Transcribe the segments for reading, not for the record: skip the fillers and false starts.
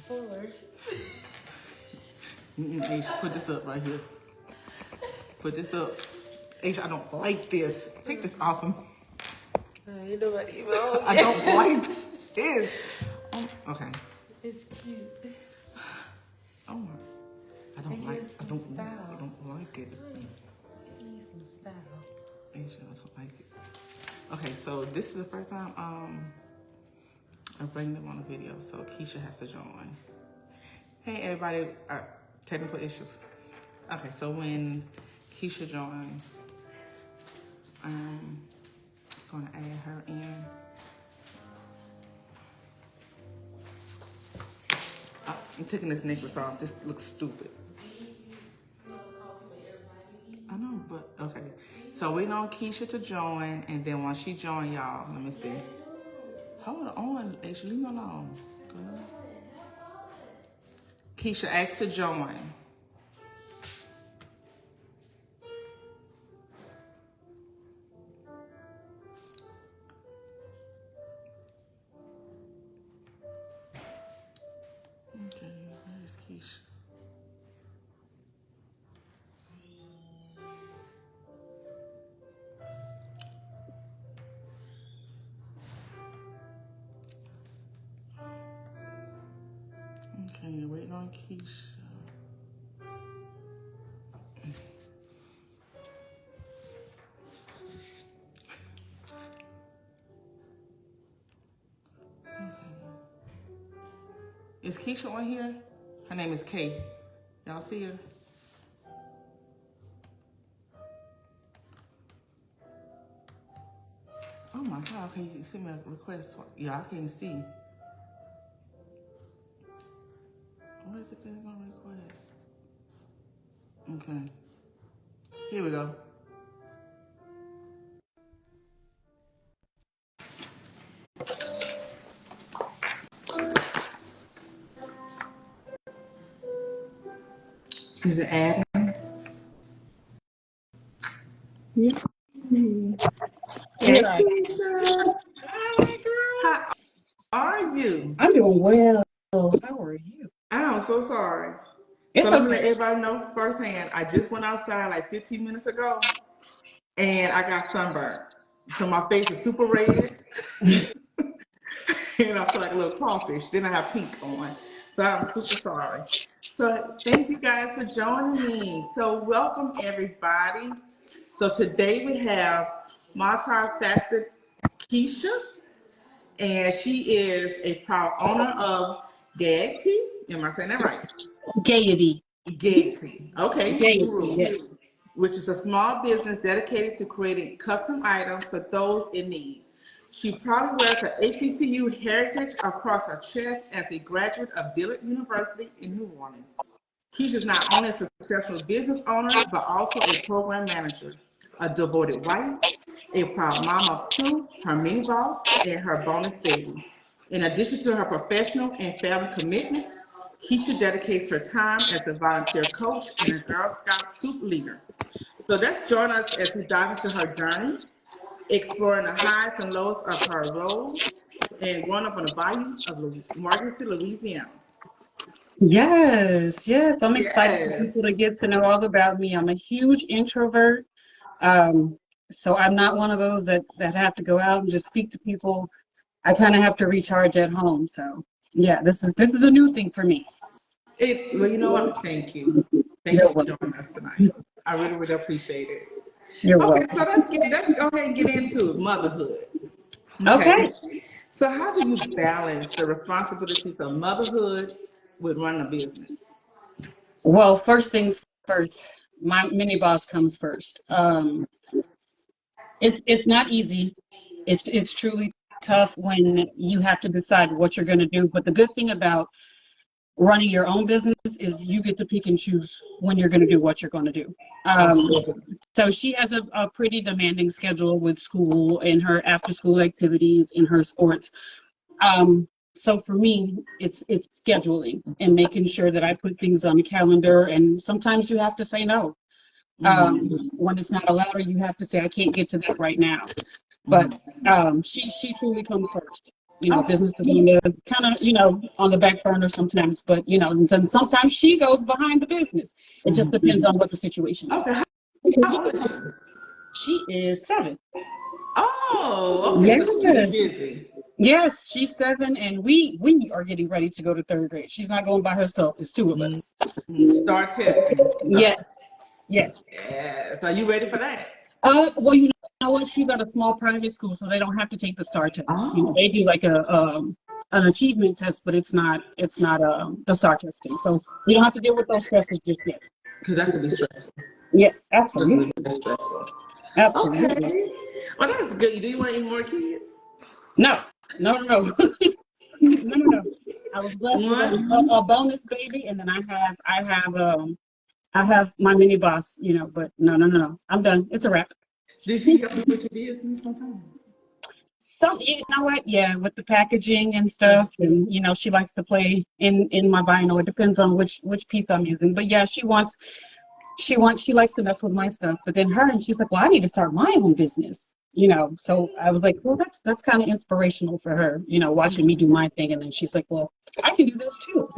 Fuller. Aisha, put this up right here. Put this up. Aisha, I don't like this. Take this off of me. You know what? Even I don't like this. Okay. It's cute. Oh my. I don't like it. I don't like it. You need some style. Aisha, I don't like it. Okay, so this is the first time I'm bringing them on a video, so Keisha has to join. Hey everybody, technical issues. Okay, so when Keisha joined, I'm gonna add her in. I'm taking this necklace off. This looks stupid. I know, but okay. So waiting on Keisha to join, and then once she join, y'all, let me see. Hold on, Aisha, leave me alone. Good. Keisha asked to join. Okay, where's Keisha? Okay, waiting on Keisha. Is Keisha on here? Her name is Kay. Y'all see her? Oh my God, okay, you send me a request. Yeah, I can't see. What is it that my request? Okay. Here we go. Is it adding? Yeah. Hey, Keisha. How are you? I'm doing well. How are you? I'm so sorry. It's So let me okay. let everybody know firsthand. I just went outside like 15 minutes ago, and I got sunburned. So my face is super red, and I feel like a little crawfish. Then I have pink on. So I'm super sorry. So thank you guys for joining me. So welcome everybody. So today we have multifaceted Keisha, and she is a proud owner of Gaiety. Am I saying that right? Gaiety. Gaiety. Okay. Gaiety, Guru, yes. which is a small business dedicated to creating custom items for those in need. She proudly wears her HBCU heritage across her chest as a graduate of Dillard University in New Orleans. Keisha is not only a successful business owner, but also a program manager, a devoted wife, a proud mom of two, her mini boss, and her bonus baby. In addition to her professional and family commitments, Keisha dedicates her time as a volunteer coach and a Girl Scout troop leader. So let's join us as we dive into her journey, exploring the highs and lows of her roles and growing up on the bayous of Margaret, Louisiana. Yes. I'm excited for Yes. people to get to know all about me. I'm a huge introvert. Um, so I'm not one of those that have to go out and just speak to people. I kind of have to recharge at home. So yeah, this is a new thing for me. Well, you know what? Thank you. Thank you You're for welcome. joining us tonight. I really, really appreciate it. You're Okay, welcome. so let's go ahead and get into motherhood. Okay. Okay. So how do you balance the responsibilities of motherhood with running a business? Well, first things first, my mini boss comes first. It's not easy. It's truly tough when you have to decide what you're going to do. But the good thing about running your own business is you get to pick and choose when you're going to do what you're going to do. Absolutely. So she has a pretty demanding schedule with school and her after school activities and her sports. So for me, it's scheduling and making sure that I put things on the calendar. And sometimes you have to say no. When it's not allowed, or you have to say, I can't get to that right now. But she truly comes first. Okay. business is on the kind of, on the back burner sometimes, but, and then sometimes she goes behind the business. It just depends on what the situation is. Okay. How old is she? She is 7. Oh, okay. So she's Yes. busy. Yes, she's 7, and we are getting ready to go to 3rd grade. She's not going by herself. It's 2 of us. Start testing. Yes, yes. Yeah. So you ready for that? Well, you know what? She's at a small private school, so they don't have to take the STAR test. Oh. They do like an achievement test, but it's not the STAR testing. So we don't have to deal with those stresses just yet. Because that could be stressful. Yes, That could absolutely, be very stressful. absolutely. Okay. Well, that's good. Do you want any more kids? No, no, no, no, no, no, no. I was blessed with a bonus baby, and then I have my mini boss, but no. I'm done. It's a wrap. Did she help you with your business sometimes? You know what? Yeah, with the packaging and stuff, and she likes to play in my vinyl. It depends on which piece I'm using. But yeah, she likes to mess with my stuff. But then she's like, well, I need to start my own business. So I was like, well, that's kind of inspirational for her, watching me do my thing. And then she's like, well, I can do this too.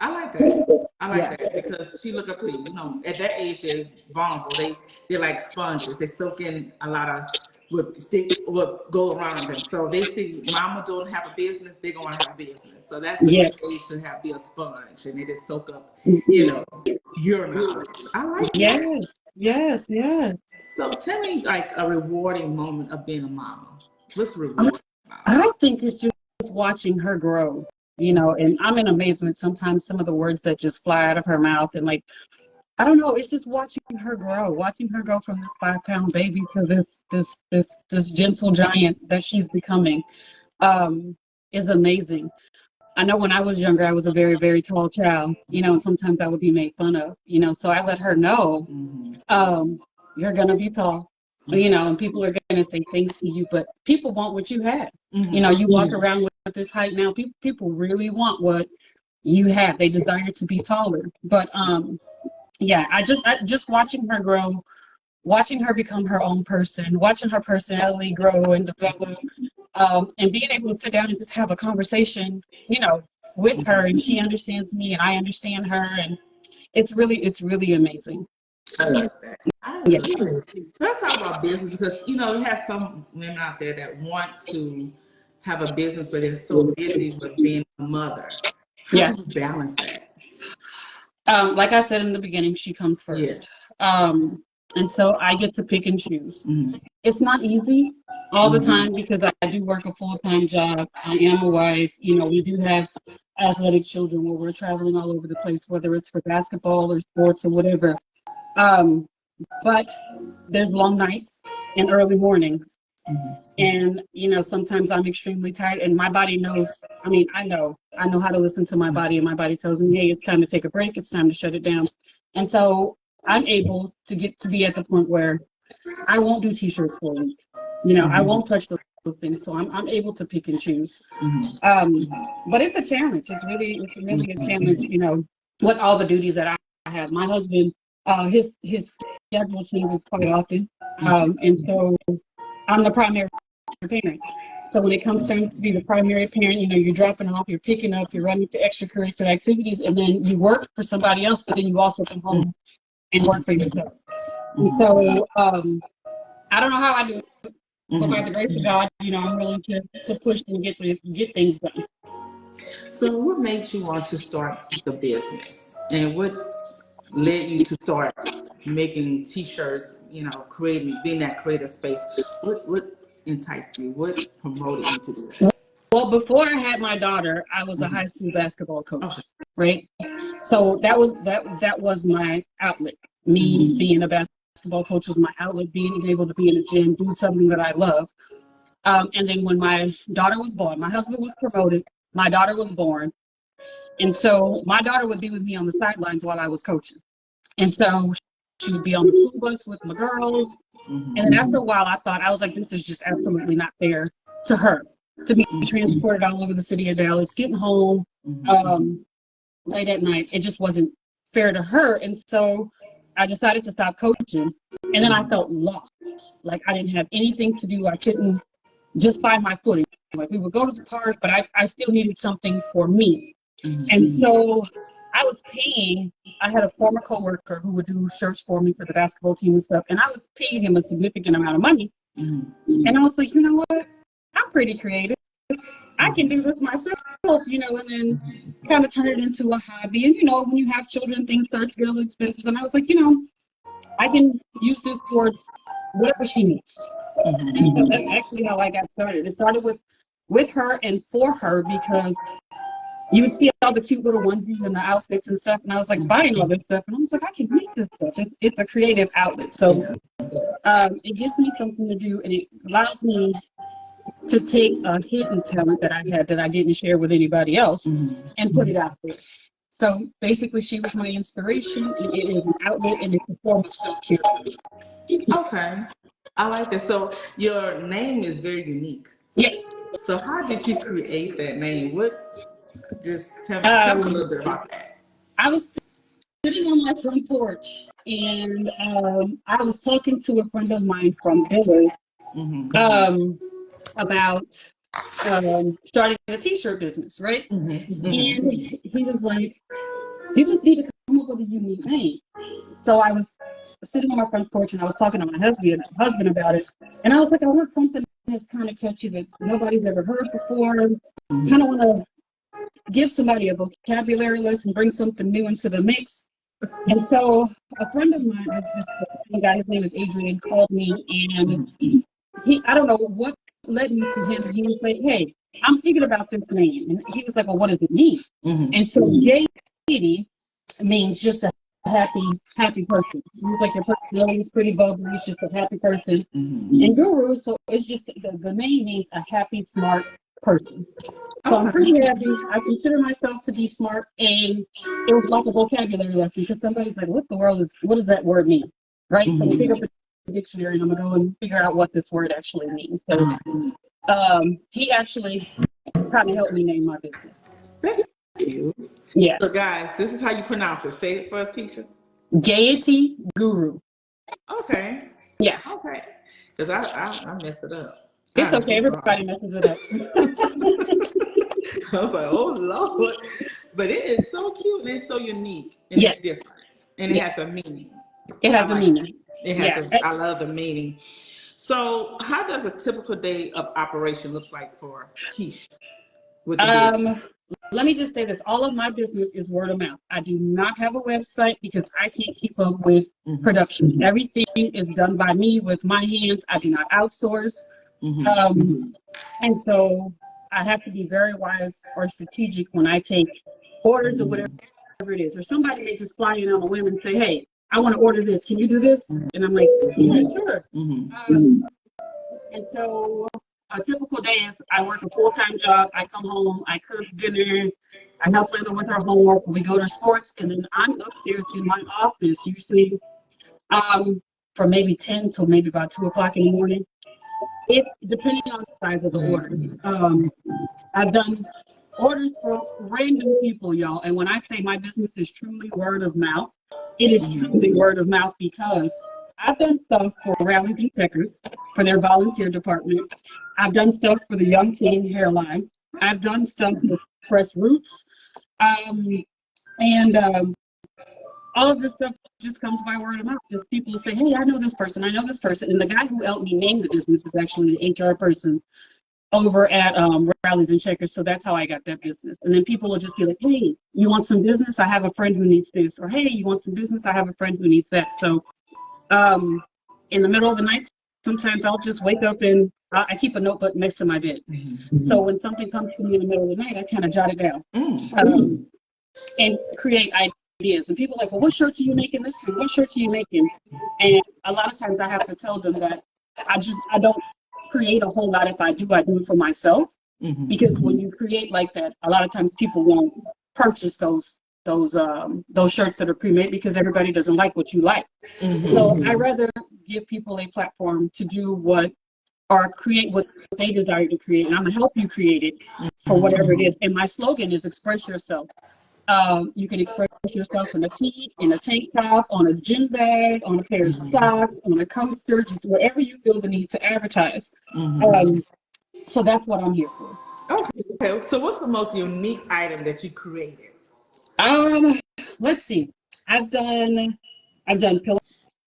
I like that. I like Yeah. that because she look up to you. At that age they're vulnerable. They're like sponges. They soak in a lot of what go around them. So they see mama don't have a business, they're gonna have a business. So that's the Yes. age to be a sponge, and they just soak up, your knowledge. I like Yes. that. Yes. So tell me like a rewarding moment of being a mama. What's rewarding about it? I think it's just watching her grow, and I'm in amazement sometimes some of the words that just fly out of her mouth, and like, I don't know, it's just watching her go from this 5-pound baby to this gentle giant that she's becoming, is amazing. I know when I was younger, I was a very, very tall child, and sometimes I would be made fun of, so I let her know, you're going to be tall, and people are going to say things to you, but people want what you have. You walk around with this height now, people really want what you have. They desire to be taller. But yeah, I just watching her grow, watching her become her own person, watching her personality grow and develop, and being able to sit down and just have a conversation, with her, and she understands me and I understand her, and it's really amazing. I like that. I Yeah. like it. So let's talk about business because you have some women out there that want to have a business, but they're so busy with being a mother. How Yeah. do you balance that? Like I said in the beginning, she comes first. And so I get to pick and choose. It's not easy all the time because I do work a full-time job. I am a wife. We do have athletic children where we're traveling all over the place, whether it's for basketball or sports or whatever. But there's long nights and early mornings. And, sometimes I'm extremely tired and my body knows, I know how to listen to my body, and my body tells me, hey, it's time to take a break. It's time to shut it down. And so I'm able to get to be at the point where I won't do t-shirts for a week. I won't touch those things. So I'm able to pick and choose. But it's a challenge. It's really a challenge, with all the duties that I have. My husband, his schedule changes quite often. And so I'm the primary parent. So when it comes time to be the primary parent, you're dropping off, you're picking up, you're running to extracurricular activities, and then you work for somebody else, but then you also come home and work for yourself. And so I don't know how I do it, but by the grace of God, I'm willing to push and get things done. So what made you want to start the business? And what led you to start making t-shirts, being that creative space? What enticed you? What promoted you to do that? Well, before I had my daughter, I was a high school basketball coach, right? So that was my outlet. Me being a basketball coach was my outlet, being able to be in a gym, do something that I love. And then when my daughter was born, my husband was promoted, my daughter was born. And so my daughter would be with me on the sidelines while I was coaching. And so she would be on the school bus with my girls. And then after a while, I was like, this is just absolutely not fair to her to be transported all over the city of Dallas, getting home late at night. It just wasn't fair to her. And so I decided to stop coaching. And then I felt lost. Like I didn't have anything to do. I couldn't just find my footing. Like we would go to the park, but I still needed something for me. Mm-hmm. And so I was paying, I had a former coworker who would do shirts for me for the basketball team and stuff. And I was paying him a significant amount of money. Mm-hmm. And I was like, you know what? I'm pretty creative. I can do this myself, you know, and then kind of turn it into a hobby. And, you know, when you have children, things start to get a little expensive. And I was like, you know, I can use this for whatever she needs. Mm-hmm. And so that's actually how I got started. It started with her and for her, because you would see all the cute little onesies and the outfits and stuff. And I was like buying all this stuff. And I was like, I can make this stuff. It's a creative outlet. So it gives me something to do. And it allows me to take a hidden talent that I had that I didn't share with anybody else and put it out there. So basically, she was my inspiration, and it is an outlet, and it's a form of self-care for me. Okay. I like that. So your name is very unique. Yes. So how did you create that name? Just tell us a little bit about that. I was sitting on my front porch, and I was talking to a friend of mine from Dillard about starting a t-shirt business, right? And he was like, you just need to come up with a unique name. So I was sitting on my front porch and I was talking to my husband about it. And I was like, I want something that's kind of catchy that nobody's ever heard before. Kind of want to give somebody a vocabulary list and bring something new into the mix. And so a friend of mine, this guy, his name is Adrian, called me, and I don't know what led me to him. He was like, hey, I'm thinking about this name. And he was like, well, what does it mean? And so Gaiety means just a happy person. He's like, your personality is pretty bubbly. It's just a happy person. And Guru, so it's just the name means a happy, smart person. So I'm pretty happy. I consider myself to be smart, and it was like a vocabulary lesson because somebody's like, what does that word mean? Right? So we pick up a dictionary and I'm gonna go and figure out what this word actually means. So he actually kind of helped me name my business. That's cute. Yeah. So guys, this is how you pronounce it. Say it for us, Keisha. Gaiety Guru. Okay. Yeah. Okay. Because I messed it up. It's okay. Everybody messes it up. I was like, oh Lord. But it is so cute and it's so unique and it's different. And it has a meaning. It has a meaning. It has I love the meaning. So how does a typical day of operation look like for Keisha with the business? Let me just say this. All of my business is word of mouth. I do not have a website because I can't keep up with production. Everything is done by me with my hands. I do not outsource. And so I have to be very wise or strategic when I take orders or whatever it is. Or somebody may just fly in on a whim and say, hey, I want to order this. Can you do this? And I'm like, yeah, sure. And so a typical day is I work a full-time job. I come home, I cook dinner, I help Linda with her homework. We go to sports, and then I'm upstairs in my office usually from maybe 10 till maybe about 2 o'clock in the morning. It depending on the size of the order. I've done orders for random people, y'all. And when I say my business is truly word of mouth, it is truly word of mouth because I've done stuff for Rallies and Checkers for their volunteer department. I've done stuff for the Young King hairline. I've done stuff with Fresh Roots. And all of this stuff just comes by word of mouth. Just people say, hey, I know this person. And the guy who helped me name the business is actually the HR person over at Rallies and Checkers. So that's how I got that business. And then people will just be like, hey, you want some business? I have a friend who needs this. Or, hey, you want some business? I have a friend who needs that. So in the middle of the night, sometimes I'll just wake up and I keep a notebook next to my bed. So when something comes to me in the middle of the night, I kind of jot it down and create ideas. And people are like, well, what shirts are you making this to? What shirts are you making? And a lot of times I have to tell them that I don't create a whole lot. If I do it for myself. Because when you create like that, a lot of times people won't purchase those shirts that are pre-made because everybody doesn't like what you like. So I rather give people a platform to do what or create what they desire to create, and I'm gonna help you create it for whatever it is. And my slogan is express yourself. You can express yourself in a tee, in a tank top, on a gym bag, on a pair of socks, on a coaster, just wherever you feel the need to advertise. So that's what I'm here for. Okay. So what's the most unique item that you created? Um, let's see. I've done I've done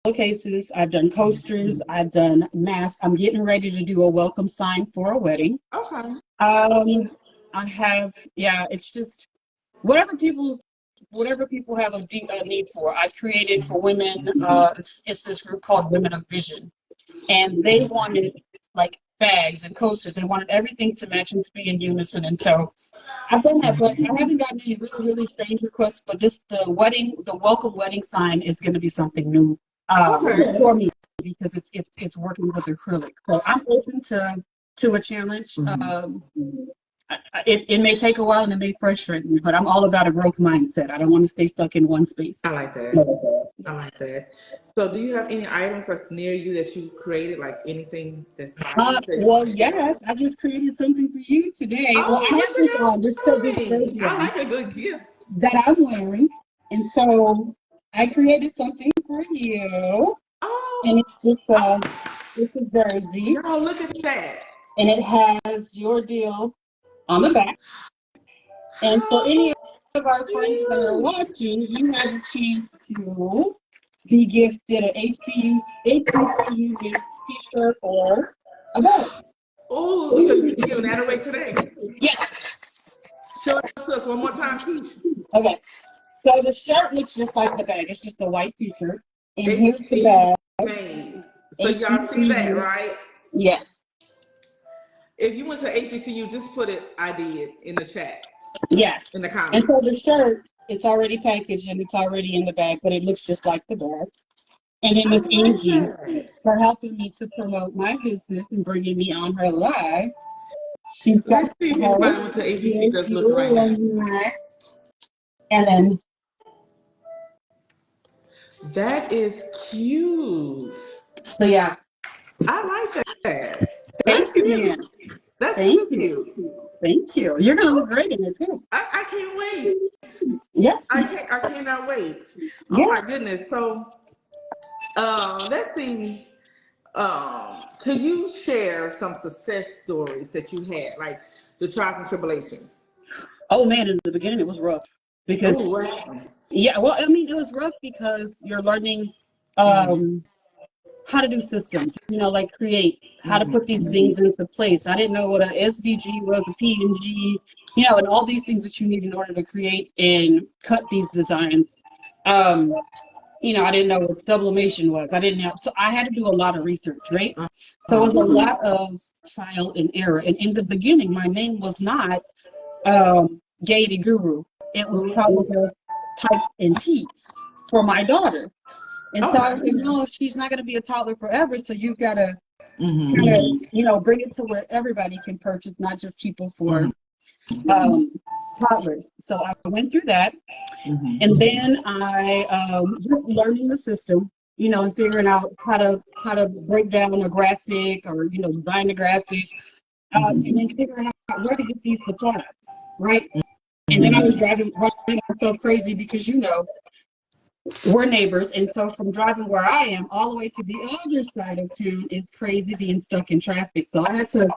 pillowcases, I've done coasters, I've done masks. I'm getting ready to do a welcome sign for a wedding. Okay. Um, I have, yeah, it's just whatever people have a need for. I've created for women. It's this group called Women of Vision, and they wanted like bags and coasters. They wanted everything to match and to be in unison. And so I've done that, but I haven't gotten any really, really strange requests. But the welcome wedding sign is going to be something new Okay. for me because it's working with acrylic. So I'm open to a challenge. It may take a while and it may frustrate me, but I'm all about a growth mindset. I don't want to stay stuck in one space. I like that. I like that. So do you have any items that's near you that you created, like anything that's by you that you Well, want to yes, share? I just created something for you today. Well, Oh, I what you have this got for this me? I program like a good gift. that I'm wearing, and so I created something for you, and Oh, it's just oh, it's a jersey, y'all look at that. and it has your deal on the back. And for How any of our friends that are cute. watching, you have a chance to be gifted a HBCU t-shirt or a bag. Oh, so you're giving that away today? Yes. Show it to us one more time, Keisha. Okay. So the shirt looks just like the bag. It's just a white t-shirt. And here's the HBCU bag. made. So y'all see that, HBCU. right? Yes. If you went to HBCU, just put it, I did, in the chat, Yes. in the And so comments. the shirt, it's already packaged and it's already in the bag, but it looks just like the bag. And then I Miss like Angie that. for helping me to promote my business and bringing me on her live. She's got Let's see if her anybody went to HBCU yes, that's you looking right now. and then That is cute. so yeah. I like that. That's Thank you, man. cute. That's Thank cute, you. cute. Thank you. You're gonna look Okay. great in it too. I can't wait. Yes. I cannot wait. Oh Yes. my goodness. So let's see. Could you share some success stories that you had, like the trials and tribulations? Oh man, in the beginning it was rough because Oh, what happened? yeah, well, I mean, it was rough because you're learning Mm-hmm. how to do systems, like create, how to put these Mm-hmm. things into place. I didn't know what a SVG was, a PNG, and all these things that you need in order to create and cut these designs. I didn't know what sublimation was. I didn't know, so I had to do a lot of research, right? So it was a Uh-huh. lot of trial and error. And in the beginning, my name was not Gaiety Guru. It was probably typed in T's for my daughter. And so I was Okay. like, no, she's not going to be a toddler forever. So you've got to kind Mm-hmm. of, bring it to where everybody can purchase, not just people for Mm-hmm. um, toddlers. So I went through that. And Mm-hmm. then I just learning the system, and figuring out how to break down a graphic or, design a graphic, and then figuring out where to get these supplies, right? And then I was running myself crazy because, we're neighbors. And so from driving where I am all the way to the other side of town is crazy being stuck in traffic. So I had to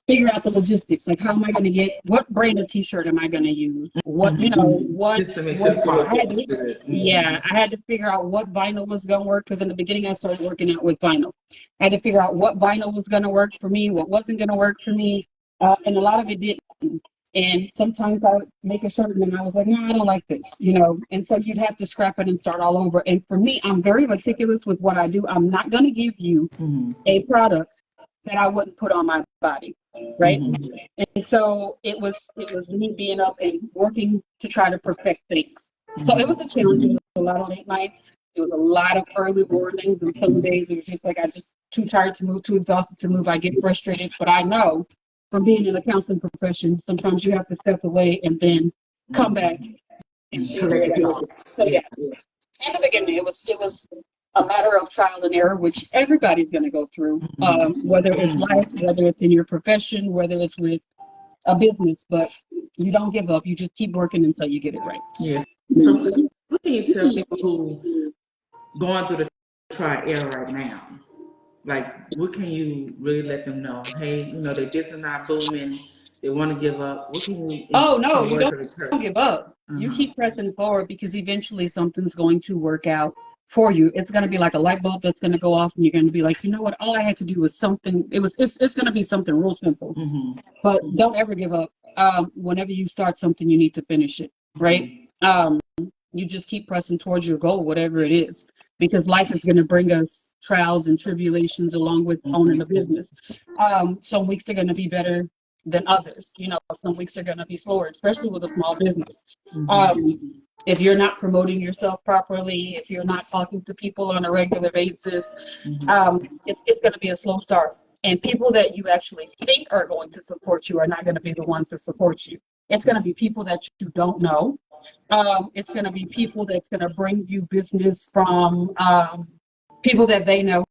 figure out the logistics. Like, how am I going to what brand of t-shirt am I going to use? Just to make sure the I quality had was to, good. yeah, I had to figure out what vinyl was going to work because in the beginning I started working out with vinyl. I had to figure out what vinyl was going to work for me, what wasn't going to work for me. And a lot of it didn't. And sometimes I would make a shirt and then I was like, no, I don't like this, And so you'd have to scrap it and start all over. And for me, I'm very meticulous with what I do. I'm not going to give you Mm-hmm. a product that I wouldn't put on my body, right? Mm-hmm. And so it was me being up and working to try to perfect things. So it was a challenge. It was a lot of late nights. It was a lot of early mornings, and some days it was just like I just too tired to move, too exhausted to move. I get frustrated, but I know from being in the counseling profession, sometimes you have to step away and then come back and figure Collect it your out. thoughts. So Yeah. yeah, in the beginning, it was a matter of trial and error, which everybody's going to go through, whether it's life, whether it's in your profession, whether it's with a business. But you don't give up. You just keep working until you get it right. Yes. So what can you tell people who going through the try error right now? Like, what can you really let them know? Hey, you know, their business not booming. They want to give up. What can you? Oh no, Some you words don't of encouragement. give up. You keep pressing forward because eventually something's going to work out for you. It's going to be like a light bulb that's going to go off, and you're going to be like, you know what? All I had to do was something. It's going to be something real simple. But don't ever give up. Whenever you start something, you need to finish it, right? You just keep pressing towards your goal, whatever it is, because life is going to bring us trials and tribulations along with owning a business. Some weeks are going to be better than others. You know, some weeks are going to be slower, especially with a small business. If you're not promoting yourself properly, if you're not talking to people on a regular basis, it's going to be a slow start. And people that you actually think are going to support you are not going to be the ones that support you. It's going to be people that you don't know. It's going to be people that's going to bring you business from people that they know.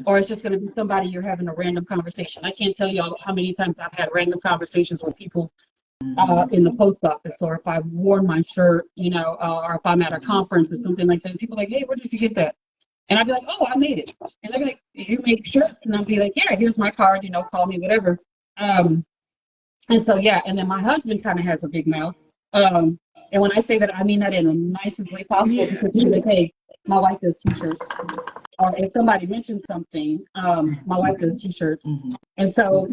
Or it's just going to be somebody you're having a random conversation. I can't tell y'all how many times I've had random conversations with people in the post office, or if I've worn my shirt, you know, or if I'm at a conference or something like that. People are like, hey, where did you get that? And I'd be like, oh, I made it. And they'd be like, you make shirts? And I'd be like, yeah, here's my card, you know, call me, whatever. And so, yeah, and then my husband kind of has a big mouth. And when I say that, I mean that in the nicest way possible, because he's like, hey, my wife does t-shirts. Or if somebody mentions something, my wife does t-shirts. And so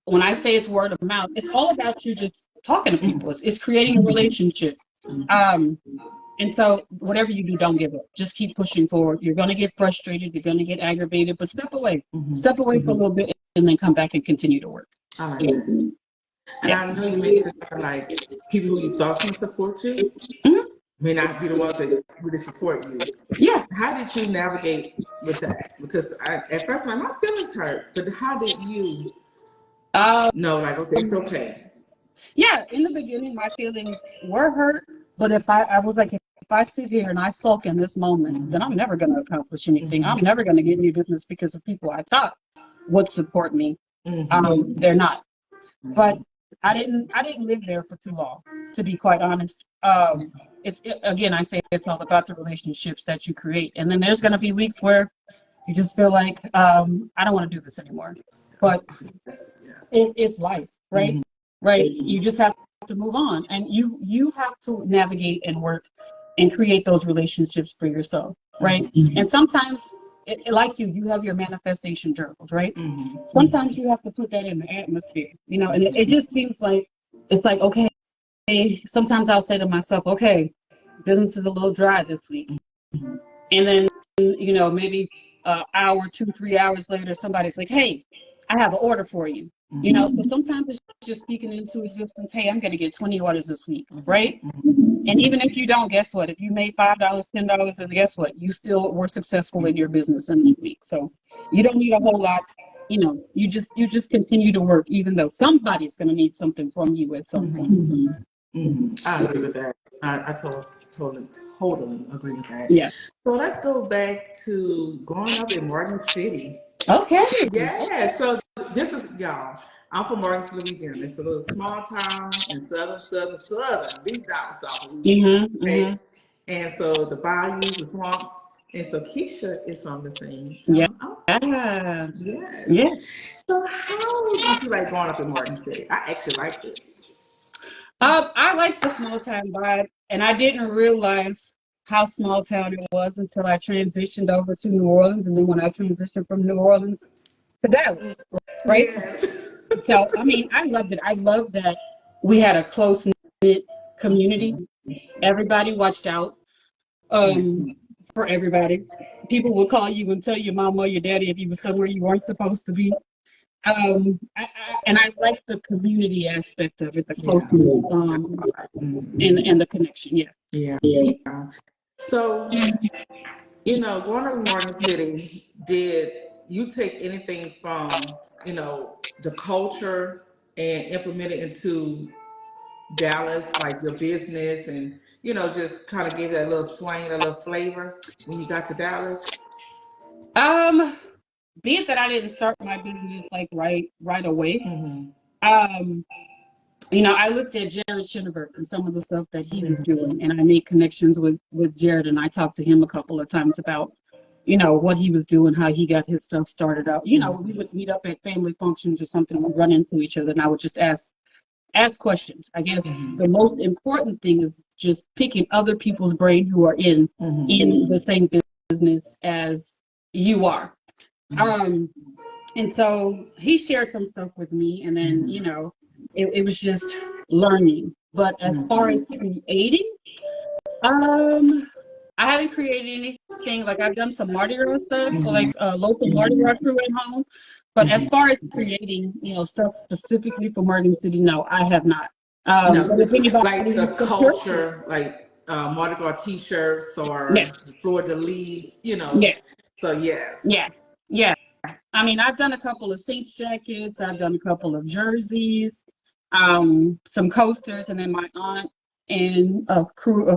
when I say it's word of mouth, it's all about you just talking to people. It's creating a relationship. And so whatever you do, don't give up. Just keep pushing forward. You're going to get frustrated. You're going to get aggravated, but step away. Step away for a little bit and then come back and continue to work. I like that. And I know you mentioned something like people who you thought would support you may not be the ones that really support you. Yeah. How did you navigate with that? Because at first, my feelings hurt, but how did you know, like, okay, it's okay? Yeah, in the beginning, my feelings were hurt, but if I was like, if I sit here and I sulk in this moment, then I'm never going to accomplish anything. I'm never going to get any business because of people I thought would support me. They're not. But I didn't live there for too long, to be quite honest. Again, I say it's all about the relationships that you create. And then there's going to be weeks where you just feel like, I don't want to do this anymore. But it's life, right? Right. You just have to move on, and you have to navigate and work and create those relationships for yourself, right? And sometimes, like you have your manifestation journals, right? Sometimes you have to put that in the atmosphere, you know, and it just seems like, it's like, okay, sometimes I'll say to myself, okay, business is a little dry this week. And then, you know, maybe an hour, 2-3 hours later, somebody's like, hey, I have an order for you. You know, so sometimes it's just speaking into existence. Hey, I'm going to get 20 orders this week, right? And even if you don't, guess what? If you made $5, $10, then guess what? You still were successful in your business in that week. So you don't need a whole lot. You know, you just continue to work, even though somebody's going to need something from you at some point. I agree with that. I totally agree with that. Yeah. So let's go back to growing up in Morgan City. Okay. Yeah. So this is, y'all, I'm from Morgan City, Louisiana. It's a little small town in southern, deep down south of Louisiana. Okay? And so the bayous, the swamps. And so Keisha is from the same town. Yeah. Yes. Yeah. So how did you like growing up in Morgan City? I actually liked it. I like the small town vibe, and I didn't realize how small town it was until I transitioned over to New Orleans, and then when I transitioned from New Orleans to Dallas, right? Yeah. So, I mean, I loved it. I loved that we had a close-knit community. Everybody watched out for everybody. People would call you and tell your mom or your daddy if you were somewhere you weren't supposed to be. And I like the community aspect of it, the closeness, and the connection. Yeah. So, you know, growing up in Morgan City, did you take anything from, you know, the culture and implement it into Dallas, like your business, and, you know, just kind of gave that little swing, a little flavor when you got to Dallas? Be it that I didn't start my business like right away. You know, I looked at Jared Shinneberg and some of the stuff that he was doing, and I made connections with Jared, and I talked to him a couple of times about what he was doing, how he got his stuff started out. We would meet up at family functions or something, we'd run into each other, and I would just ask questions. I guess the most important thing is just picking other people's brain who are in the same business as you are. And so he shared some stuff with me, and then it was just learning. But as far as creating, I haven't created anything. Like, I've done some Mardi Gras stuff for like a local Mardi Gras crew at home. But as far as creating, stuff specifically for Morgan City, no, I have not. No, But if anybody like the wants to culture, like Mardi Gras T-shirts or yeah, Fleur de Lis, yeah, So yes. yeah. I mean, I've done a couple of Saints jackets. I've done a couple of jerseys, some coasters, and then my aunt and a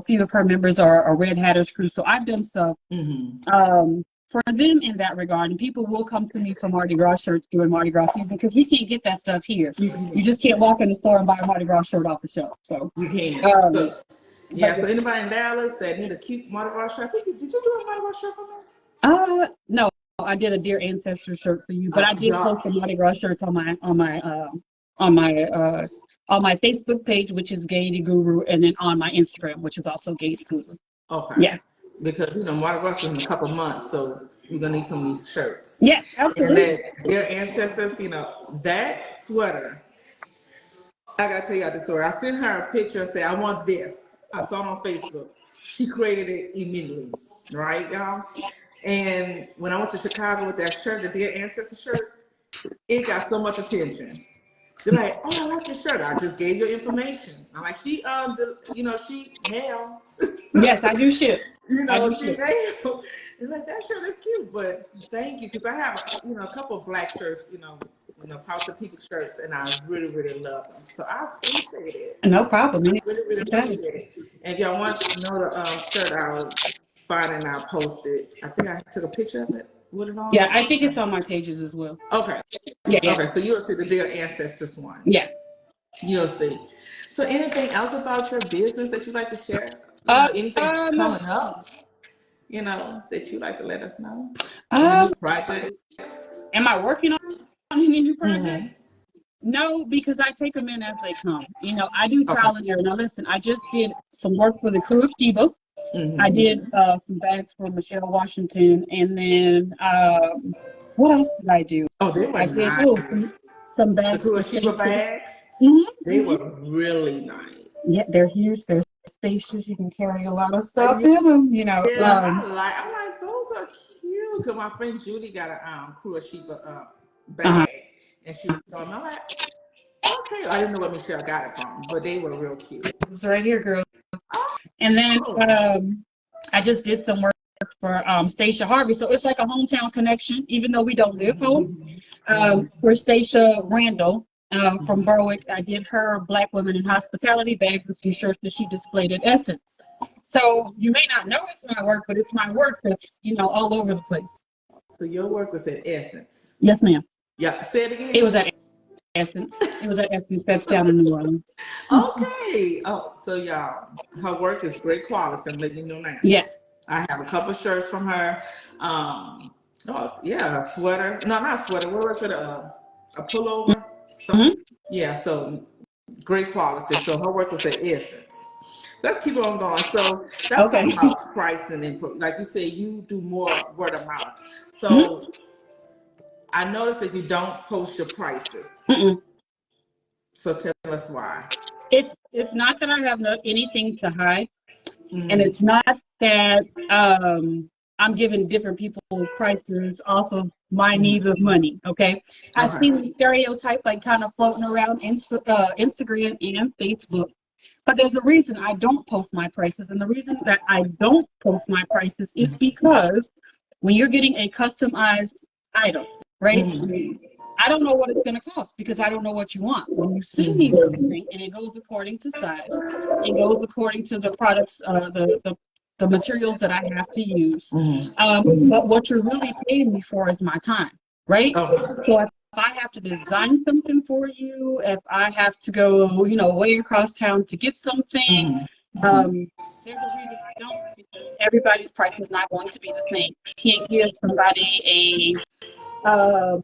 few of her members are a Red Hatters crew. So I've done stuff for them in that regard. And people will come to me for Mardi Gras shirts during Mardi Gras season because we can't get that stuff here. You just can't walk in the store and buy a Mardi Gras shirt off the shelf. So you can. So anybody in Dallas that need a cute Mardi Gras shirt, did you do a Mardi Gras shirt for me? No, I did a Dear Ancestors shirt for you, but I did post some Mardi Gras shirts on my Facebook page, which is Gaiety Guru, and then on my Instagram, which is also Gaiety Guru. Okay. Yeah. Because Mardi Gras is in a couple months, so we're gonna need some of these shirts. Yes, absolutely. And that Dear Ancestors, that sweater. I gotta tell y'all the story. I sent her a picture and said, I want this. I saw it on Facebook. She created it immediately, right, y'all? And when I went to Chicago with that shirt, the Dear Ancestor shirt, it got so much attention. They're like, oh, I like your shirt. I just gave your information. I'm like, she mail. Yes, I do ship. She mail. And like, that shirt is cute, but thank you, because I have a couple of black shirts, House of People shirts, and I really, really love them. So I appreciate it. No problem. I really, really appreciate it. And if y'all want to know the shirt, I'll find it and I'll post it. I think I took a picture of it. With it on? Yeah, I think it's on my pages as well. Okay. Yeah. Okay, so you'll see the Dear Ancestors one. Yeah. You'll see. So anything else about your business that you'd like to share? Anything coming up, that you'd like to let us know? Any new project? Am I working on any new projects? No, because I take them in as they come. I do trial and error. Now listen, I just did some work for the crew of Sheba. I did some bags for Michelle Washington, and then what else did I do? Oh, they were nice. Some bags the for Sheba bags. They were really nice. Yeah, they're huge. They're spacious. You can carry a lot of stuff in them. Yeah, I'm like, those are cute. Because my friend Judy got a crew of Sheba bag, and she told me, I'm like, okay. I didn't know what Michelle got it from, but they were real cute. It's right here, girl. And then I just did some work for Stacia Harvey. So it's like a hometown connection, even though we don't live home. For Stacia Randall from Berwick, I did her Black Women in Hospitality bags and some shirts that she displayed at Essence. So you may not know it's my work, but it's my work that's, all over the place. So your work was at Essence? Yes, ma'am. Yeah, say it again. It was at Essence. It was at Essence. That's down in New Orleans. Okay. Oh, so y'all, her work is great quality. I'm letting you know now. Yes. I have a couple shirts from her. A sweater. No, not a sweater. What was it? A pullover. Yeah. So great quality. So her work was at Essence. Let's keep on going. So that's about pricing and, like you said, you do more word of mouth. So I noticed that you don't post your prices. So tell us why. It's not that I have anything to hide, and it's not that I'm giving different people prices off of my needs of money. Okay, I've seen the stereotype kind of floating around Instagram and Facebook, but there's a reason I don't post my prices, and the reason that I don't post my prices is because when you're getting a customized item, right? I don't know what it's going to cost because I don't know what you want. When you send me everything, and it goes according to size, it goes according to the products, the materials that I have to use. But what you're really paying me for is my time, right? So if I have to design something for you, if I have to go, way across town to get something, there's a reason I don't, because everybody's price is not going to be the same. You can't give somebody a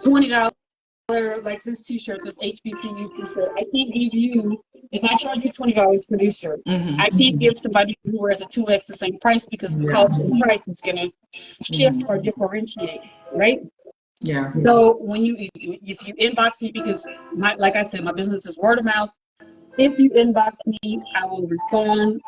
$20 like this T-shirt, this HBCU T-shirt. I can't give you, if I charge you $20 for this shirt, I can't give somebody who wears a 2X the same price, because the cost of the price is going to shift or differentiate, right? Yeah. So when if you inbox me, because like I said, my business is word of mouth. If you inbox me, I will respond,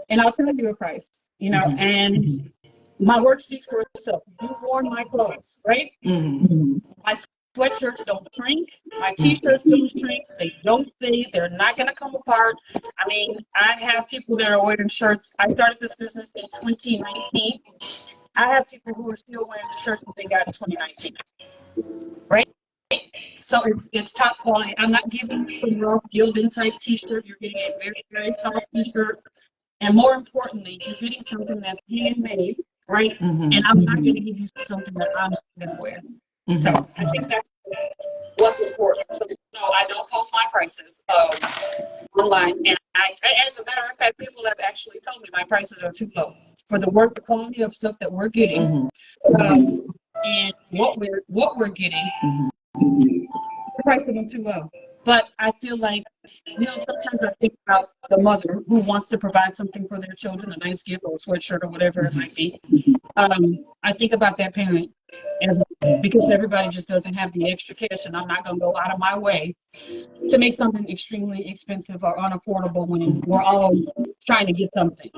and I'll tell you a price, and my work speaks for itself. You've worn my clothes, right? My sweatshirts don't shrink. My T-shirts don't shrink. They don't fade. They're not going to come apart. I mean, I have people that are wearing shirts. I started this business in 2019. I have people who are still wearing the shirts that they got in 2019, right? So it's top quality. I'm not giving you some raw gilding type T-shirt. You're getting a very, very soft T-shirt. And more importantly, you're getting something that's handmade, right? And I'm not going to give you something that I'm not going to wear. So I think that's what's important. So, no, I don't post my prices online. And as a matter of fact, people have actually told me my prices are too low for the quality of stuff that we're getting, and what we're getting. The prices are too low. But I feel like, sometimes I think about the mother who wants to provide something for their children, a nice gift or a sweatshirt or whatever it might be. I think about that parent because everybody just doesn't have the extra cash, and I'm not going to go out of my way to make something extremely expensive or unaffordable when we're all trying to get something,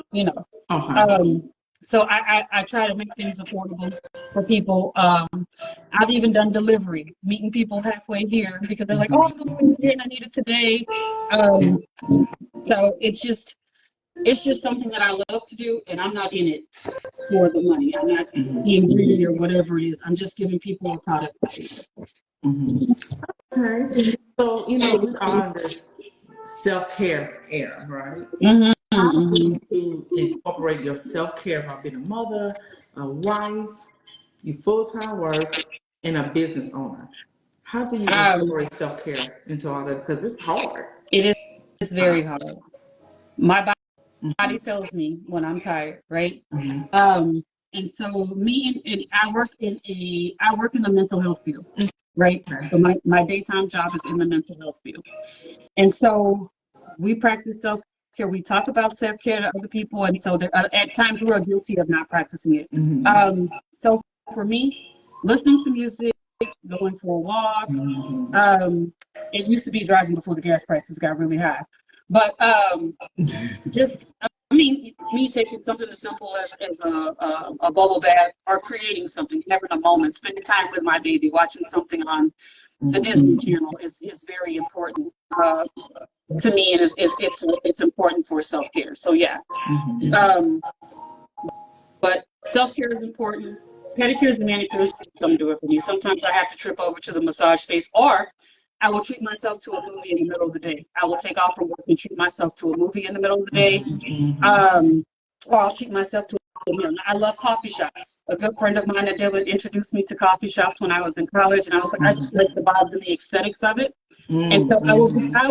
So I try to make things affordable for people. I've even done delivery, meeting people halfway here because they're like, "Oh, I'm going to get it, I need it today." So it's just something that I love to do, and I'm not in it for the money. I'm not being greedy or whatever it is. I'm just giving people a product. Okay. So, we are in this self-care era, right? How do you incorporate your self-care by being a mother, a wife, you full-time work, and a business owner? How do you incorporate self-care into all that? Because it's hard. It is very hard. My body tells me when I'm tired, right? And so I work in the mental health field, right? So my daytime job is in the mental health field. And so we practice self-care. We talk about self-care to other people. And so at times we're guilty of not practicing it. So for me, listening to music, going for a walk, it used to be driving before the gas prices got really high. But me taking something as simple as a bubble bath or creating something, having a moment, spending time with my baby, watching something on the Disney Channel is very important to me, and it's important for self-care. So yeah, but self-care is important. Pedicures and manicures don't do it for me. Sometimes I have to trip over to the massage space, or I will treat myself to a movie in the middle of the day. I will take off from work and treat myself to a movie in the middle of the day. Or I'll treat myself to a meal. I love coffee shops. A good friend of mine at Dillard introduced me to coffee shops when I was in college, and I was like, I just like the vibes and the aesthetics of it. And so I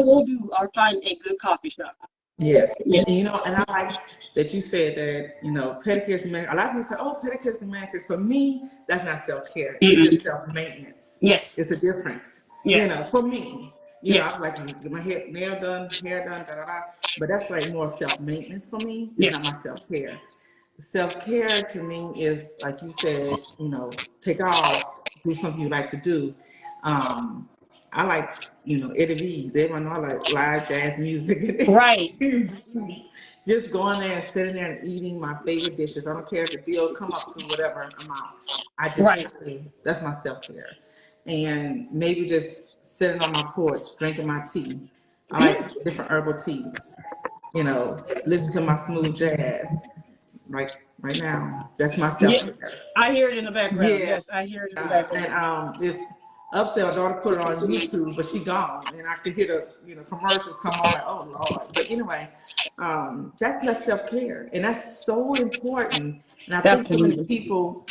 will do or find a good coffee shop. Yes. And I like that you said that, pedicures and manicures. A lot of people say, oh, pedicures and manicures. For me, that's not self-care. It's just self-maintenance. Yes. It's a difference. Yes. For me. I'm like, my nail done, hair done, but that's like more self-maintenance for me. It's not my self-care. Self-care to me is, like you said, take off, do something you like to do. I like, Eddie V's. Everyone know I like live jazz music. Right. Just going there and sitting there and eating my favorite dishes. I don't care if the bill come up to whatever amount. I just have to. That's my self-care. And maybe just sitting on my porch, drinking my tea. I like different herbal teas. Listen to my smooth jazz. Right now. That's my self-care. Yeah, I hear it in the background. Yeah. Yes, I hear it in the background. And just upstairs, my daughter put it on YouTube, but she gone, and I could hear the commercials come on. Like, oh Lord! But anyway, that's self-care, and that's so important. And I think so many people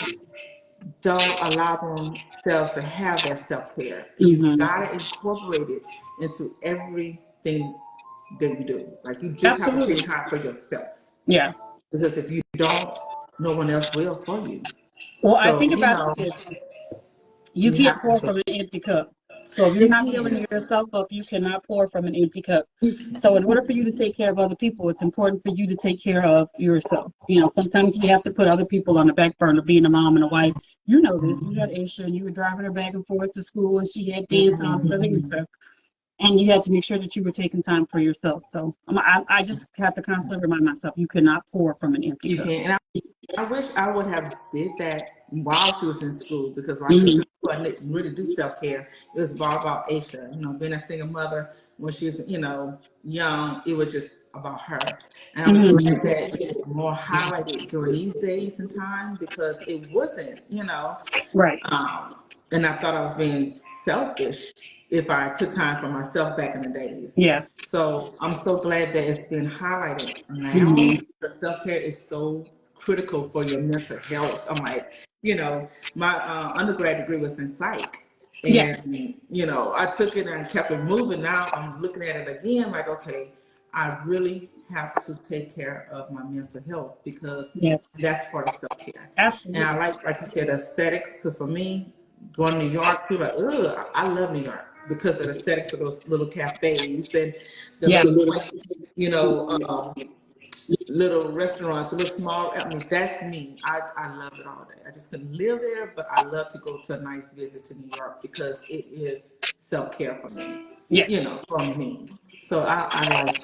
don't allow themselves to have that self-care. You gotta incorporate it into everything that you do. Like you just have to take time for yourself. Yeah. because if you don't, no one else will for you. Well, I So, think you about know, this. You you can't have pour to, from an empty cup. So if you're you not filling can't. yourself up, you cannot pour from an empty cup. You So in can't. order for you to take care of other people, it's important for you to take care of yourself. You know, sometimes you have to put other people on the back burner, being a mom and a wife. You know this. You had Aisha and you were driving her back and forth to school and she had dance on and everything and stuff. And you had to make sure that you were taking time for yourself. So I just have to constantly remind myself, you cannot pour from an empty You cup. can't. And I wish I would have did that while she was in school, because while she was Mm-hmm. in school, I didn't really do self-care. It was all about Aisha, being a single mother when she was, young, it was just about her. And I'm Mm-hmm. glad that it's more highlighted during these days and time, because it wasn't, Right. and I thought I was being selfish if I took time for myself back in the days. Yeah. So I'm so glad that it's been highlighted now. Mm-hmm. The self-care is so critical for your mental health. I'm like, my undergrad degree was in psych. Yeah. And, I took it and kept it moving. Now I'm looking at it again like, okay, I really have to take care of my mental health, because Yes. that's part of self-care. And I Absolutely. like you said, aesthetics, because for me, going to New York, people are like, ugh, I love New York because of the aesthetics of those little cafes and the Yeah. little quaint, little restaurants, a little small. I mean, that's me. I love it all day. I just couldn't live there, but I love to go to a nice visit to New York because it is self-care for me, Yes. from me. So I like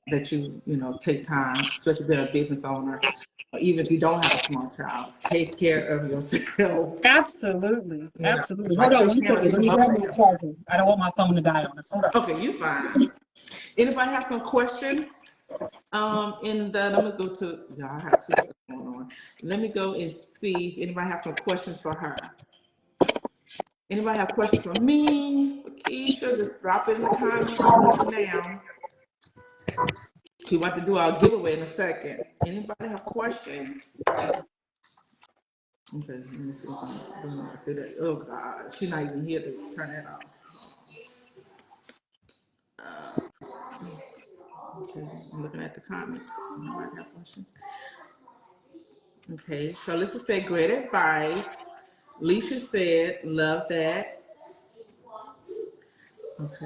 that you take time, especially being a business owner, or even if you don't have a small child, take care of yourself. Absolutely. Absolutely. Hold Like on your one piano, second. take Let them me up grab and my down. charger. I don't want my phone to die on us. Hold on. Okay, you fine. Anybody have some questions? Let me go to, y'all have two stuff going on. Let me go and see if anybody has some questions for her. Anybody have questions for me, for Keisha? Just drop it in the comment. I'm looking now. We want to do our giveaway in a second. Anybody have questions? Okay, let me see if I'm doing see that. Oh God, she's not even here to turn that off. Okay, I'm looking at the comments. Anybody have questions? Okay, so let's just say great advice. Leisha said, love that. Okay.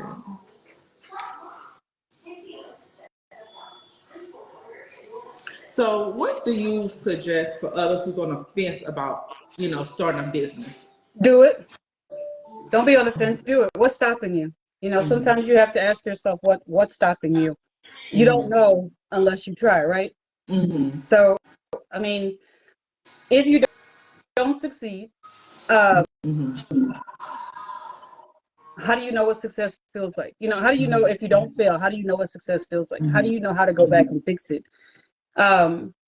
So what do you suggest for others who's on the fence about, starting a business? Do it. Don't be on the fence. Do it. What's stopping you? You know, Mm-hmm. sometimes you have to ask yourself what's stopping you. You don't Mm-hmm. know unless you try, right? Mm-hmm. So, I mean, if you don't succeed, um, Mm-hmm. how do you know what success feels like? You know, how do you know Mm-hmm. if you don't fail? How do you know what success feels like? How do Mm-hmm. you know how to go back and fix it?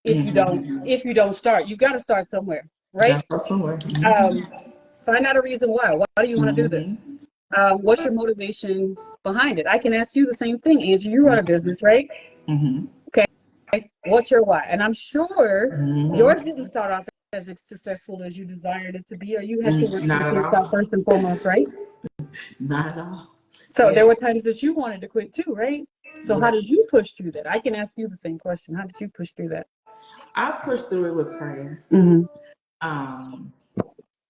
If you don't, Mm-hmm. if you don't start, you've got to start somewhere, You right? gotta start somewhere. Um, find out a reason why. Why do you want to do Mm-hmm. this? What's your motivation behind it? I can ask you the same thing, Angie. You run a business, right? Mm-hmm. Okay. What's your why? And I'm sure Mm-hmm. yours didn't start off as successful as you desired it to be, or you had to work Not your at kids out all. first and foremost, right? Not at all. So there Yeah. were times that you wanted to quit too, right? So how Yeah. did you push through that? I can ask you the same question. How did you push through that? I push through it with prayer. Mm-hmm. Um,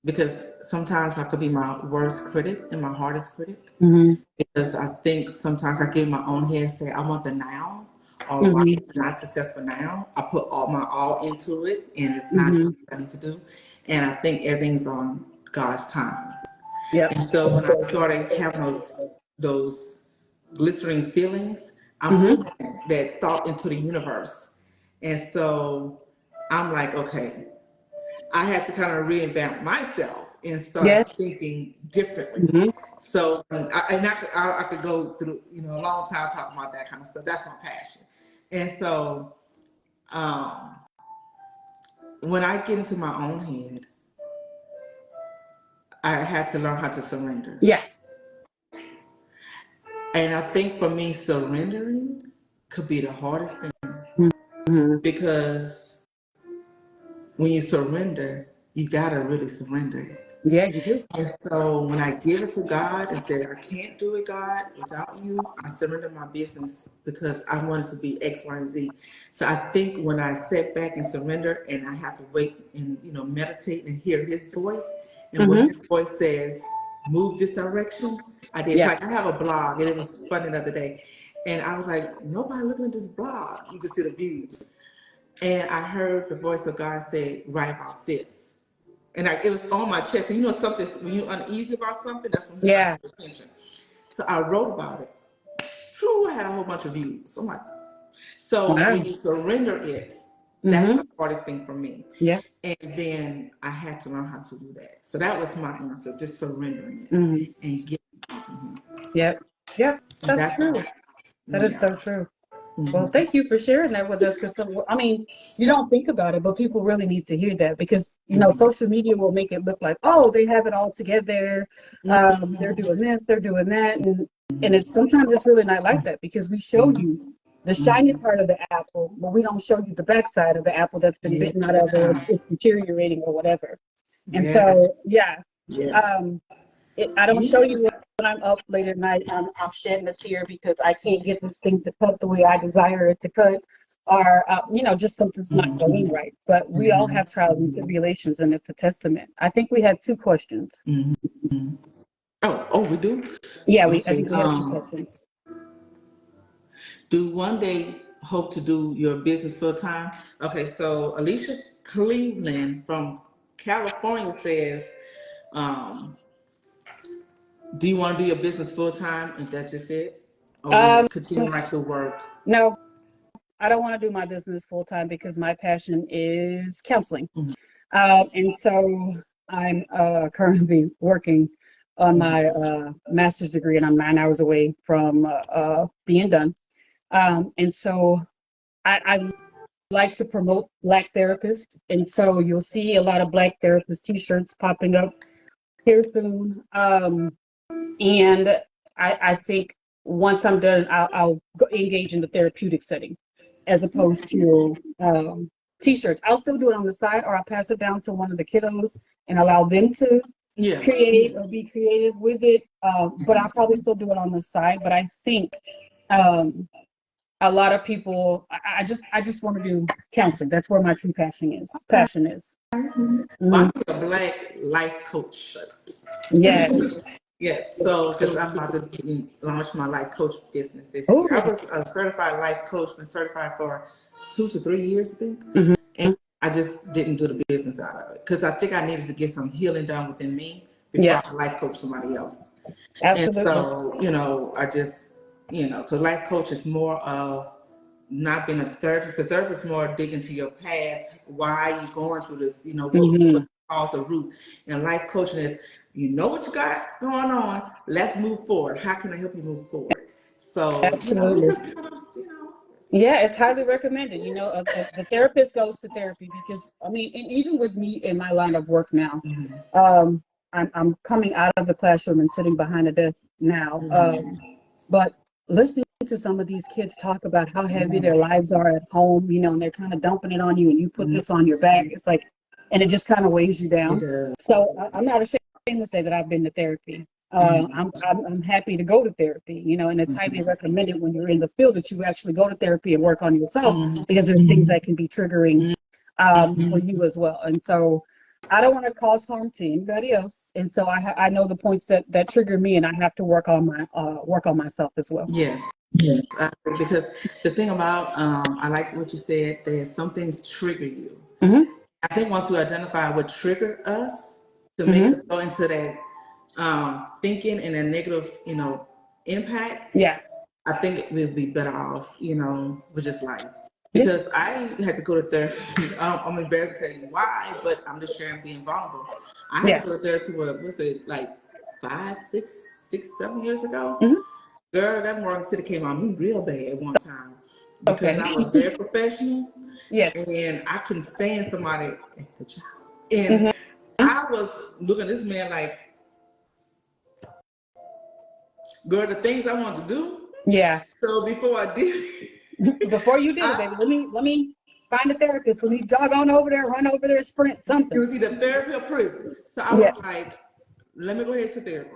because sometimes I could be my worst critic and my hardest critic. Mm-hmm. Because I think sometimes I get in my own head and say, I want the now, or why Mm-hmm. it's not successful now. I put all my all into it, and it's not Mm-hmm. what I need to do. And I think everything's on God's time. Yep. And so when I started having those blistering feelings, I'm Mm-hmm. putting that thought into the universe. And so I'm like, okay, I had to kind of reinvent myself and start Yes. thinking differently. Mm-hmm. So, I could go through, a long time talking about that kind of stuff. That's my passion. And so, um, when I get into my own head, I have to learn how to surrender. Yeah. And I think for me, surrendering could be the hardest thing, Mm-hmm. because when you surrender, you gotta really surrender it. Yeah, you do. And so when I give it to God and said, I can't do it, God, without you, I surrender my business because I want it to be X, Y, and Z. So I think when I sit back and surrender and I have to wait and, meditate and hear his voice, and when Mm-hmm. his voice says, move this direction, I did. Yeah. Like I have a blog and it was funny the other day. And I was like, nobody looking at this blog. You can see the views. And I heard the voice of God say, write about this. And it was on my chest. And something, when you're uneasy about something, that's when you Yeah. pay attention. So I wrote about it. Phew, I had a whole bunch of views. So Wow. when you surrender it, that's Mm-hmm. the hardest thing for me. Yeah. And then I had to learn how to do that. So that was my answer, just surrendering it Mm-hmm. and getting it to him. Yep. Yep. And That's that's true. That is yeah. so true. Well, Mhm. thank you for sharing that with us. Because I mean, you don't think about it, but people really need to hear that because Mhm. social media will make it look like, oh, they have it all together. They're doing this, they're doing that, and it's sometimes it's really not like that because we show you the shiny Mhm. part of the apple, but we don't show you the backside of the apple that's been bitten out of or Yeah. it's deteriorating or whatever. And Yes. so, yeah, Yes. um, I don't show you when I'm up late at night. I'm shedding a tear because I can't get this thing to cut the way I desire it to cut, or just something's not going Mhm. right. But we all Mhm. have trials and tribulations, and it's a testament. I think we had two questions. Mhm. Oh, we do. Yeah, I Okay. think we had two questions. Do one day hope to do your business full time? Okay, so Alicia Cleveland from California says, um, do you want to do your business full time? And that's just it? Or will you Um, continue like to work? no, I don't want to do my business full time because my passion is counseling. Mhm. And so I'm currently working on my master's degree, and I'm 9 hours away from being done. And so I like to promote Black therapists. And so you'll see a lot of Black therapist t-shirts popping up here soon. And I think once I'm done, I'll engage in the therapeutic setting as opposed to t-shirts. I'll still do it on the side, or I'll pass it down to one of the kiddos and allow them to Yes. create or be creative with it. But I'll probably still do it on the side. But I think um, a lot of people, I just want to do counseling. That's where my true passion is. Well, Hmm. I need a Black life coach. Yes. Yes, so because I'm about to launch my life coach business this year. I Oh. was a certified life coach, been certified for 2 to 3 years, I think. Hmm. And I just didn't do the business out of it because I think I needed to get some healing done within me before Yeah. I could life coach somebody else. And Absolutely. so, I just, because life coach is more of not being a therapist. The therapist is more digging to your past, why you going through this, what Hmm. caused the root. And life coaching is, you know what you got going on, let's move forward. How can I help you move forward? So, we Absolutely. just kind of, Yeah, it's highly recommended. The therapist goes to therapy because, I mean, and even with me in my line of work now, mhm, um, I'm coming out of the classroom and sitting behind a desk now. mhm, But listening to some of these kids talk about how heavy their mhm, lives are at home, and they're kind of dumping it on you, and you put mhm. this on your back. It's like, and it just kind of weighs you It down. does. So I'm not ashamed to say that I've been to therapy. Mhm, I'm happy to go to therapy, and it's highly mhm, recommended when you're in the field that you actually go to therapy and work on yourself mhm, because there's things that can be triggering for mhm. you as well. And so I don't want to cause harm to anybody else. And so I know the points that trigger me, and I have to work on myself as well. Yes. Because the thing about, I like what you said, that some things trigger you. Hmm. I think once we identify what triggered us to make Hmm. us go into that thinking and a negative, impact, Yeah. I think we'll be better off, with just life. Yeah. Because I had to go to therapy. I'm embarrassed to tell you why, but I'm just sharing being vulnerable. I had to Yeah. go to therapy, what was it, like 5, 6, 7 years ago? Hmm. Girl, that Morgan City came on me real bad at one time because Okay. I was very professional Yes. and I couldn't stand somebody at the job. And Hmm. I was looking at this man like, girl, the things I wanted to do. Yeah. So before I did, Before you did it, I baby, let me. find a therapist. Let me jog on over there, run over there, sprint, It something. was either therapy or prison. So I Yeah. was like, let me go ahead to therapy.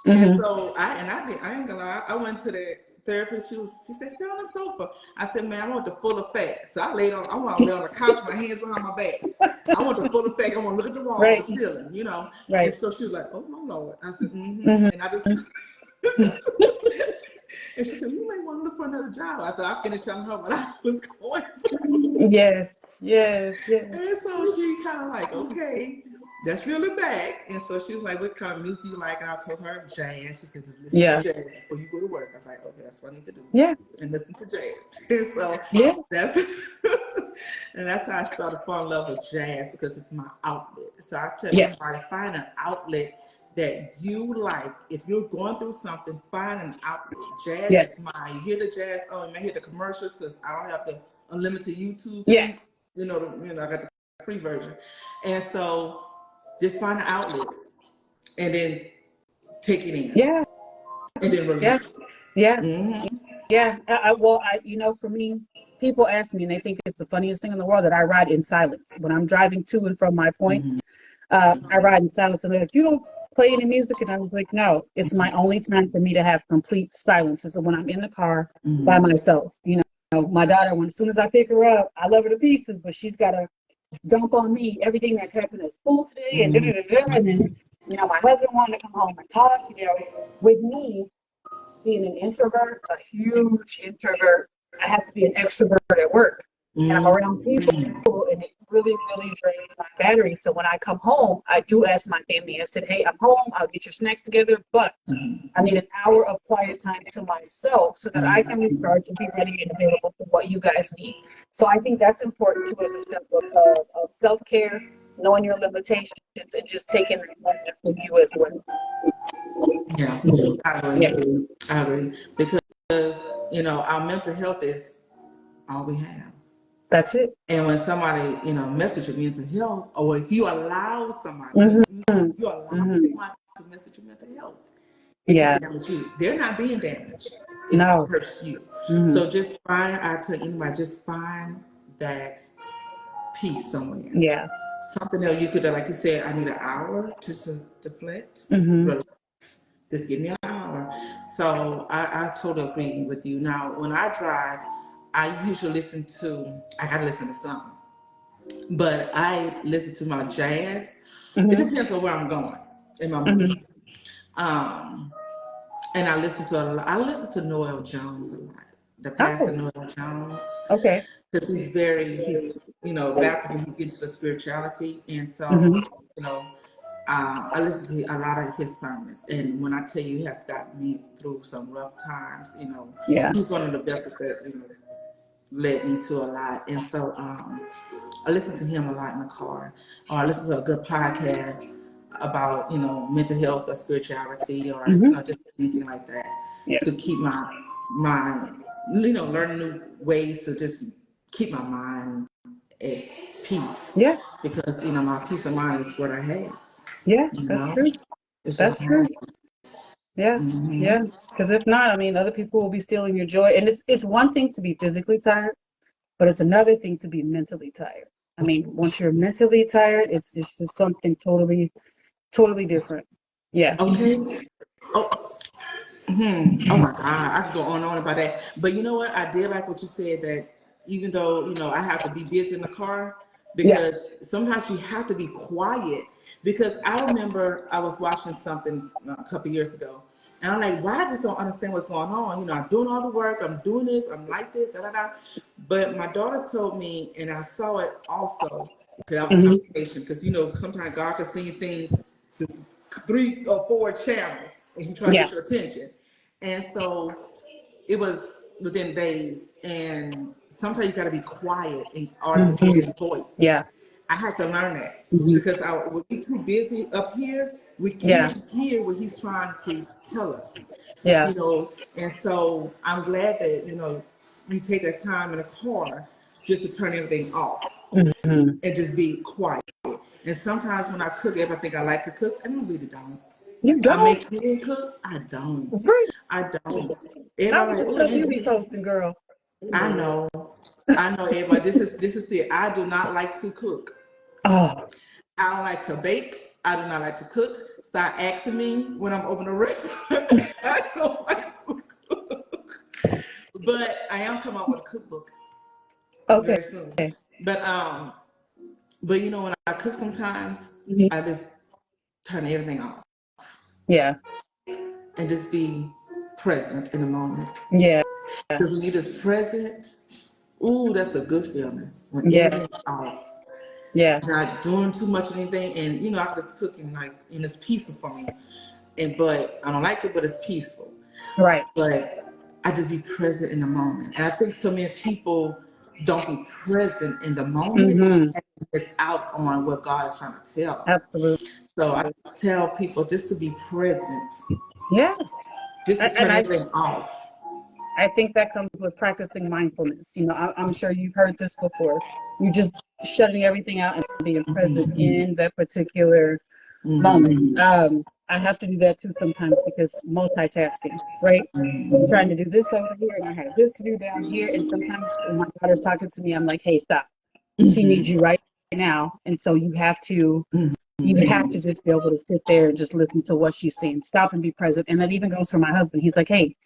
And Mm-hmm. so I ain't gonna lie, I went to the therapist. She said, sit on the sofa. I said, man, I want the full effect. So I want to lay on the couch, my hands behind my back. I want the full effect. I want to look at the wall, Right. the ceiling, you know. Right. And so she was like, oh my Lord. I said, Mm-hmm. And I just and she said, you may want to look for another job. I thought I finished telling her what I was going through. Yes. Yes. Yes. And so she kind of like, okay, that's really back. And so she was like, what kind of music you like? And I told her jazz. She said, just listen Yeah. to jazz before you go to work. I was like, okay, that's what I need to do. Yeah. And listen to jazz. And so Yeah. that's and that's how I started falling in love with jazz, because it's my outlet. So I tell Yes. everybody, find an outlet that you like. If you're going through something, find an outlet. Jazz Yes. is mine. You hear the jazz, oh, you may hear the commercials, because I don't have the unlimited YouTube Yeah. feed. I got the free version. And so just find an outlet and then take it in. Yeah. And then release Yeah. it. Yeah. Mm-hmm. Yeah. For me, people ask me, and they think it's the funniest thing in the world, that I ride in silence when I'm driving to and from my points. I ride in silence, and they're like, you don't play any music? And I was like, no, it's my only time for me to have complete silence. Is when I'm in the car by myself. My daughter, as soon as I pick her up, I love her to pieces, but she's got to dump on me everything that's happened at school today, and and then my husband wanted to come home and talk. With me being an introvert, a huge introvert, I have to be an extrovert at work, and I'm around people, and it really, really drains my battery. So when I come home, I do ask my family. I said, hey, I'm home. I'll get your snacks together, but I need an hour of quiet time to myself so that I can recharge and be ready and available for what you guys need. So I think that's important too, as a step of self-care, knowing your limitations, and just taking that moment for you as well. Yeah, I Yeah, agree. I agree. Because, our mental health is all we have. that's it. And when somebody, mess with your mental health, or if you allow somebody, Mm-hmm. you allow Mm-hmm. somebody to mess with your mental health, it Yeah. can damage you. They're not being damaged. It No. hurts you. Mm-hmm. So I tell anybody, just find that peace somewhere. Yeah. Something that you could, like you said, I need an hour just to deflect, Mm-hmm. relax. Just give me an hour. So I totally agree with you. Now, when I drive, I usually I gotta listen to something. But I listen to my jazz. It Mm-hmm. depends on where I'm going in my mood. Mm-hmm. Um, and I listen to Noel Jones a lot. The pastor Oh, Noel Jones, okay. because he's baptized, he gets to spirituality, and so Mm-hmm. I listen to a lot of his sermons, and when I tell you he has gotten me through some rough times, Yeah. he's one of the best that led me to a lot, and so I listen to him a lot in the car, or I listen to a good podcast about mental health or spirituality, or Mm-hmm. just anything like that, Yeah. to keep my learning new ways to just keep my mind at peace, Yeah. because my peace of mind is what I have. Yeah. You That's know, true. it's what That's I true. have. Yeah, Mm-hmm. yeah. Because if not, other people will be stealing your joy. And it's one thing to be physically tired, but it's another thing to be mentally tired. Once you're mentally tired, it's just something totally, totally different. Yeah. Okay. Oh, oh my God, I could go on and on about that. But you know what? I did like what you said, that even though, I have to be busy in the car, Yeah. because sometimes you have to be quiet. Because I remember I was watching something a couple years ago, and I'm like, why I just don't understand what's going on. I'm doing all the work, I'm doing this, I'm like this, da da da. But my daughter told me, and I saw it also, because I was Mm-hmm. confirmation, because sometimes God can send you things to 3 or 4 channels, and He try to Yeah. get your attention. And so it was within days, and sometimes you got to be quiet in order to hear Mm-hmm. His voice. Yeah. I had to learn that, Mm-hmm. because we're too busy up here. We Yeah. can't hear what He's trying to tell us, Yeah. And so I'm glad that you take that time in the car just to turn everything off Mm-hmm. and just be quiet. And sometimes when I cook, everybody think I like to cook. I really don't. You I don't? make Korean cook. I don't. Really? I don't. Not with Everybody the like, stuff you oh, be posting, girl. I know. I know everybody. This is the I do not like to cook. Oh, I don't like to bake. I do not like to cook. Start asking me when I'm opening a restaurant. I don't like to cook. But I am coming up with a cookbook okay. very soon. But you know when I cook sometimes Mhm. I just turn everything off Yeah, and just be present in the moment. yeah, Because when you're just present, ooh, that's a good feeling. When yeah, everything's off. yeah. Not doing too much of anything, and you know, I'm just cooking and it's peaceful for me. But I don't like it, but it's peaceful. Right. But I just be present in the moment, and I think so many people don't be present in the moment Mm-hmm. and it's out on what God is trying to tell them. Absolutely. So I tell people just to be present, Yeah. just to And turn everything off. I think that comes with practicing mindfulness. You know, I'm sure you've heard this before. You just shutting everything out and being present in that particular moment. I have to do that too sometimes because multitasking, right? I'm trying to do this over here and I have this to do down here. And sometimes when my daughter's talking to me, I'm like, hey, stop. She needs you right now. And so you have to just be able to sit there and just listen to what she's saying. Stop and be present. And that even goes for my husband. He's like, hey,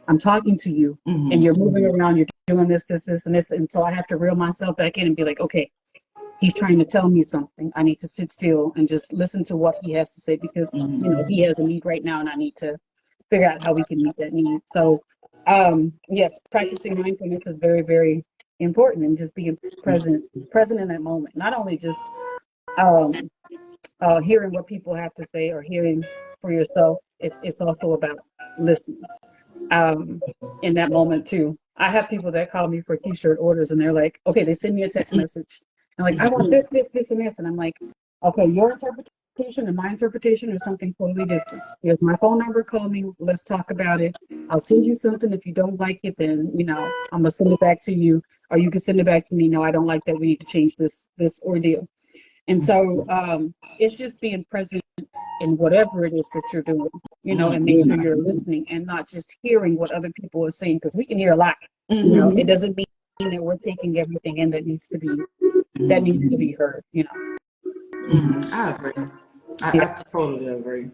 I'm talking to you and you're moving around, you're doing this, and this. And so I have to reel myself back in and be like, okay, he's trying to tell me something. I need to sit still and just listen to what he has to say because, he has a need right now and I need to figure out how we can meet that need. So, yes, practicing mindfulness is very, very important and just being present in that moment. Not only just um, hearing what people have to say or hearing for yourself, it's also about listening um, in that moment too. I have people that call me for t-shirt orders and they're like, okay, they send me a text message. And like, I want this, and this. And I'm like, okay, your interpretation and my interpretation are something totally different. Here's my phone number, call me, let's talk about it. I'll send you something. If you don't like it, then, I'm gonna send it back to you, or you can send it back to me. No, I don't like that. We need to change this ordeal. And so it's just being present in whatever it is that you're doing, and make sure you're listening and not just hearing what other people are saying, because we can hear a lot. It doesn't mean that we're taking everything in that needs to be heard. I agree. Yeah. I totally agree.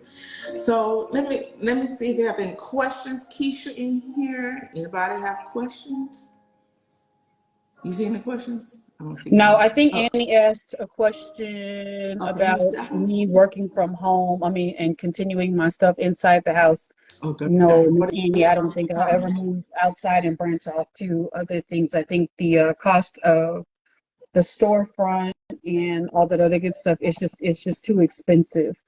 So let me see if you have any questions, Keisha, in here. Anybody have questions? You see any questions? I don't see Now, any. I think Oh, Annie asked a question okay. about You see, I don't me see. working from home. I mean, and continuing my stuff inside the house. Oh, good. No, Miss What do Annie, you I have don't on think the I'll ever comment? move outside and branch off to other things. I think the cost of the storefront and all that other good stuff, it's just too expensive.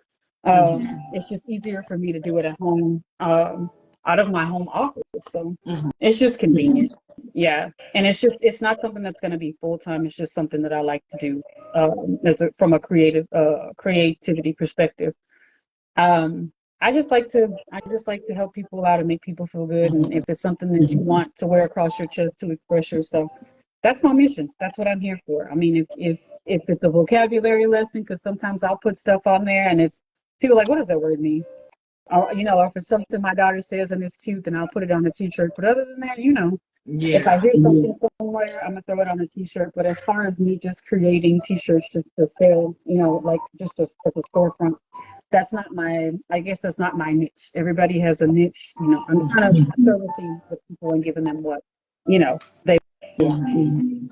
It's just easier for me to do it at home, out of my home office. So it's just convenient. Yeah. And it's not something that's going to be full time. It's just something that I like to do, from a creativity perspective. I just like to help people out and make people feel good. And if it's something that you want to wear across your chest to express yourself, that's my mission. That's what I'm here for. I mean, if it's a vocabulary lesson, because sometimes I'll put stuff on there and it's people like, what does that word mean? Or if it's something my daughter says and it's cute, then I'll put it on a t-shirt. But other than that, if I Yeah. hear something somewhere, I'm gonna throw it on a t-shirt. But as far as me just creating t-shirts just to sell, like just as a storefront, I guess that's not my niche. Everybody has a niche. I'm kind of servicing the people and giving them what, they want.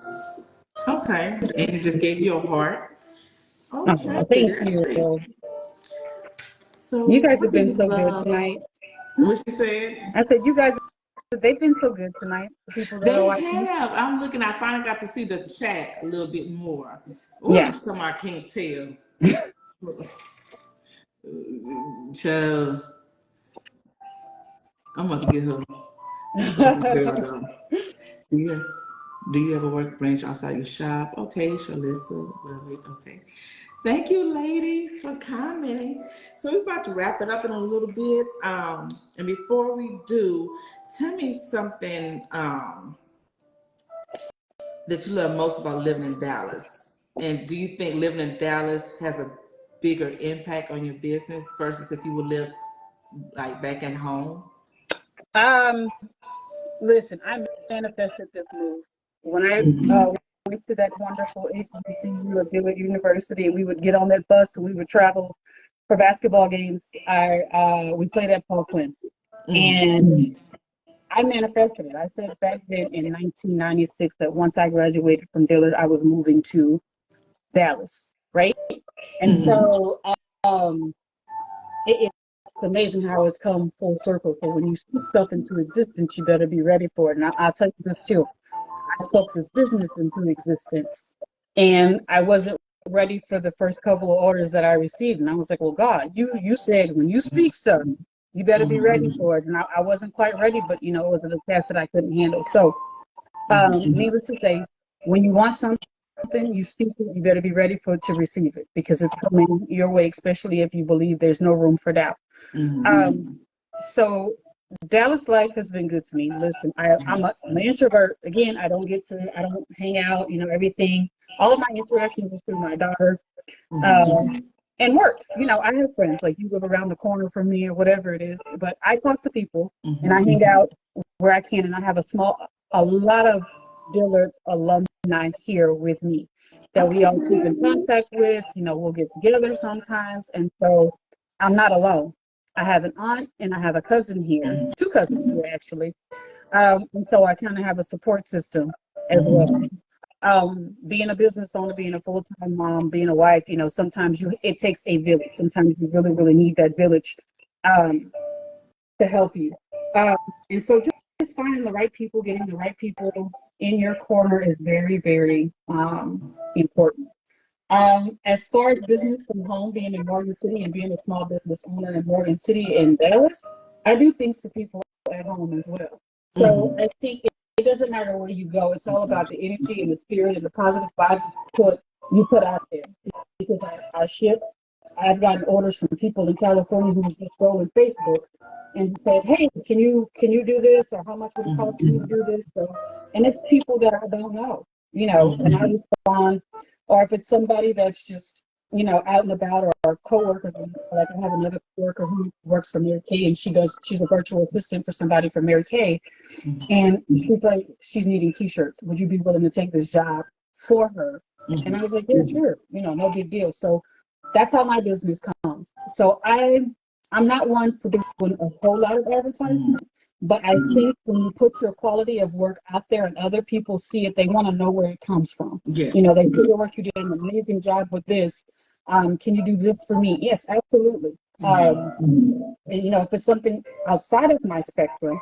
Okay. And it just gave you a heart. Okay. Oh, thank That's you. it. You So guys what have do been you so good love? tonight. What she said? I said, you guys, they've been so good tonight. The people that are They watching. have. I'm looking. I finally got to see the chat a little bit more. Yeah. Ooh, something I can't tell. Child, I'm about to get her. That's my girl, though. Do you, do you ever work branch outside your shop? Okay, Shalissa. Love it. Okay. Thank you, ladies, for commenting. So we're about to wrap it up in a little bit. And before we do, tell me something that you love most about living in Dallas. And do you think living in Dallas has a bigger impact on your business versus if you would live like back at home? um, Listen, I manifested this move. When I Mhm. went to that wonderful HBCU at Dillard University, and we would get on that bus and we would travel for basketball games. We played at Paul Quinn, and I manifested it. I said back then in 1996 that once I graduated from Dillard, I was moving to Dallas, right? And Mhm. so um, it's amazing how it's come full circle. So when you speak stuff into existence, you better be ready for it. And I'll tell you this too. I spoke this business into existence, and I wasn't ready for the first couple of orders that I received. And I was like, well, God, you said when you speak stuff, you better be ready Mhm. for it. And I wasn't quite ready, but you know, it was a task that I couldn't handle. So Mhm. needless to say, when you want something, you speak it, you better be ready for to receive it because it's coming your way, especially if you believe there's no room for doubt. Mhm. Um, so Dallas life has been good to me. Listen, I'm an introvert. Again, I don't hang out, you know, everything. All of my interactions is through my daughter, Mhm. um, and work. You know, I have friends, like you live around the corner from me or whatever it is, but I talk to people and I Mhm. hang out where I can. And I have a lot of Dillard alumni here with me that we Okay, all keep in good. contact with. You know, we'll get together sometimes. And so I'm not alone. I have an aunt and I have a cousin here, two cousins here actually. And so I kind of have a support system as well. Mhm. Being a business owner, being a full-time mom, being a wife, you know, sometimes it takes a village. Sometimes you really, really need that village um, to help you. Um, and so just finding the right people, getting the right people in your corner is very, very important. As far as business from home, being in Morgan City and being a small business owner in Morgan City and Dallas, I do things for people at home as well. So Mhm. I think it doesn't matter where you go. It's all about the energy and the spirit and the positive vibes you put out there. Because I ship, I've gotten orders from people in California who was just scrolling Facebook and said, "Hey, can you do this? Or how much would it cost me to Mhm. do this?" So, and it's people that I don't know, you know, and I Mhm. respond. Or if it's somebody that's just, you know, out and about, or coworkers, like I have another coworker who works for Mary Kay, and she's a virtual assistant for somebody for Mary Kay, and she's like, she's needing T-shirts. Would you be willing to take this job for her? And I was like, yeah, sure, you know, no big deal. So that's how my business comes. So I'm not one for doing a whole lot of Mhm. advertisement, but I think when you put your quality of work out there and other people see it, they want to know where it comes from. Yeah. You know, they see your work, you did an amazing job with this. Can you do this for me? Yes, absolutely. Mhm. And, you know, if it's something outside of my spectrum,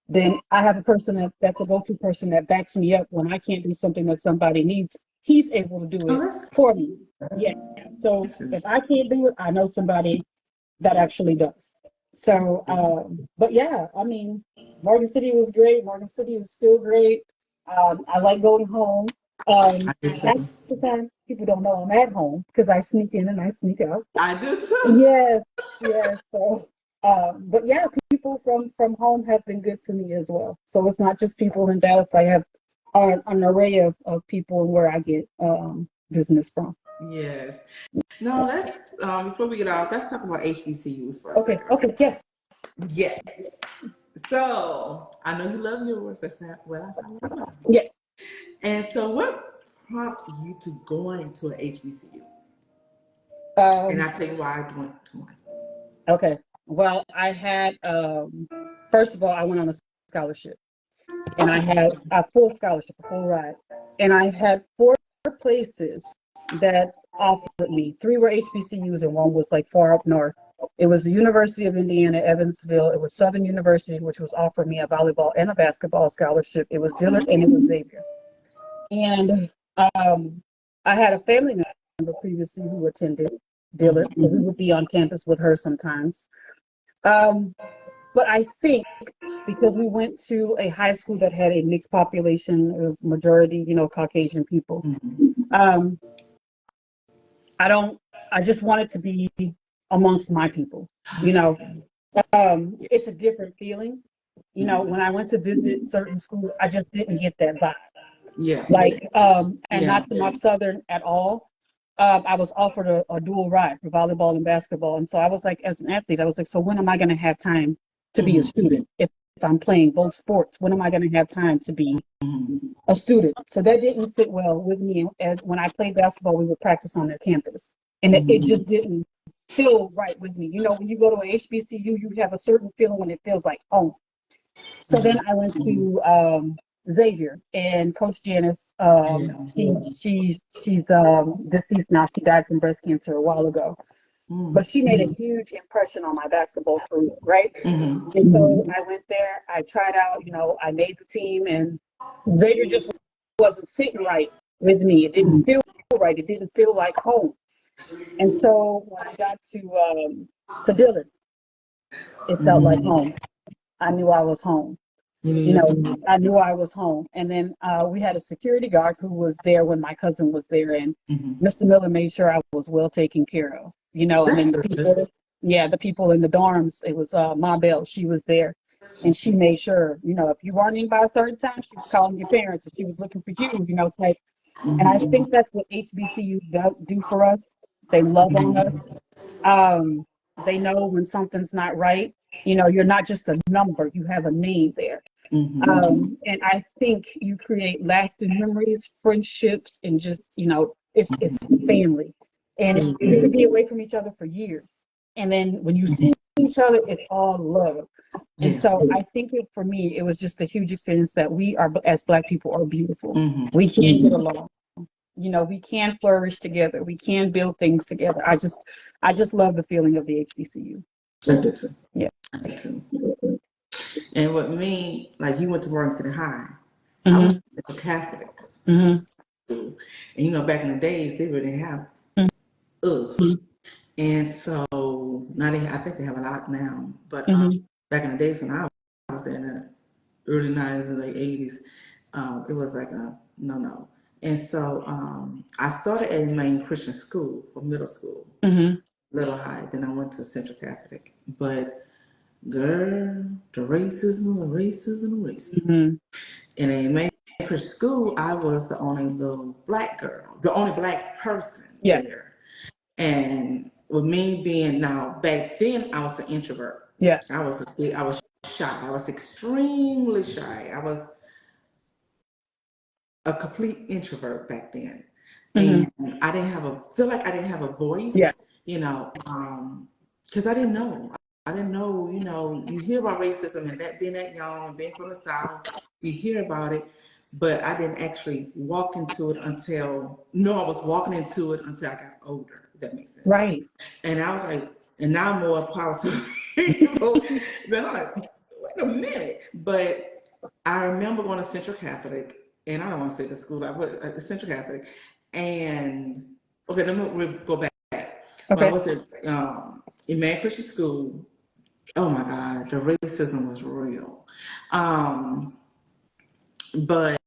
then I have a person that's a go-to person that backs me up when I can't do something that somebody needs. He's able to do Oh, it that's for me. Yeah. So good. if I can't do it, I know somebody that actually does. So, but yeah, I mean, Morgan City was great. Morgan City is still great. I like going home. I do Half too. the time, people don't know I'm at home because I sneak in and I sneak out. I do too. Yes, yes. So, but yeah, people from home have been good to me as well. So it's not just people in Dallas. I have an array of people where I get business from. Yes. No, let's before we get off, let's talk about HBCUs for a Okay, second, okay, okay? yes, Yes. So I know you love yours. That's not what I love mine. yes. And so, what prompted you to going to an HBCU? And Um, I'll tell you why I went to one. okay. Well, I had first of all, I went on a scholarship, and I Okay. had a full scholarship, a full ride, and I had four places that offered me. Three were HBCUs, and one was like far up north. It was the University of Indiana, Evansville. It was Southern University, which was offered me a volleyball and a basketball scholarship. It was Dillard, and it was Xavier. And um, I had a family member previously who attended Dillard, so we would be on campus with her sometimes. Um, but I think because we went to a high school that had a mixed population, it was majority, you know, Caucasian people. Um, I don't, I just wanted to be amongst my people, you know. It's a different feeling. You know, when I went to visit certain schools, I just didn't get that vibe. Yeah. Like, and Yeah. not to knock Southern at all. I was offered a dual ride for volleyball and basketball. And so I was like, as an athlete, I was like, so when am I going to have time to be a Mhm. student if I'm playing both sports? When am I going to have time to be a student? So that didn't sit well with me. And when I played basketball, we would practice on their campus, and it just didn't feel right with me. You know, when you go to an HBCU, you have a certain feeling when it feels like home. So then I went to Xavier, and Coach Janice, she's deceased now. She died from breast cancer a while ago, but she made a huge impression on my basketball career, right? And so I went there, I tried out, you know, I made the team, and Xavier just wasn't sitting right with me. It didn't feel right. It didn't feel like home. And so when I got to Dillard, it felt like home. I knew I was home. You know, I knew I was home. And then we had a security guard who was there when my cousin was there, and Mr. Miller made sure I was well taken care of. You know, and then the people in the dorms, it was Ma Bell, she was there, and she made sure, you know, if you weren't in by a certain time, she was calling your parents and she was looking for you, you know, type. And I think that's what HBCU do for us. They love on us. They know when something's not right. You know, you're not just a number, you have a name there. And I think you create lasting memories, friendships, and just, you know, it's family. And you could be away from each other for years. And then when you see each other, it's all love. And so I think for me, it was just a huge experience that we are, as Black people, are beautiful. We can get along. You know, we can flourish together. We can build things together. I just love the feeling of the HBCU. Yeah. And with me, like you went to Morgan City High, I went to Catholic school. And you know, back in the days, they really have us. And so now I think they have a lot now. But back in the days when I was there in the early 90s and late 80s, it was like a no. And so I started at Maine Christian School for middle school, Little High. Then I went to Central Catholic. But girl, the racism. And in Maine Christian School, I was the only little Black girl, the only Black person there. And with me being now, back then, I was an introvert. I was shy. I was extremely shy. I was a complete introvert back then. And I feel like I didn't have a voice, you know, because I didn't know. I didn't know, you know, you hear about racism and that being that young and being from the South, you hear about it, but I didn't actually walk into it I was walking into it until I got older, if that makes sense. Right. And I was like, and now I'm more powerful people. Then I'm like, wait a minute. But I remember going to Central Catholic, and I don't want to say the school, but Central Catholic. And, okay, let me go back. When I was at Emmanuel Christian School, oh my God, the racism was real. But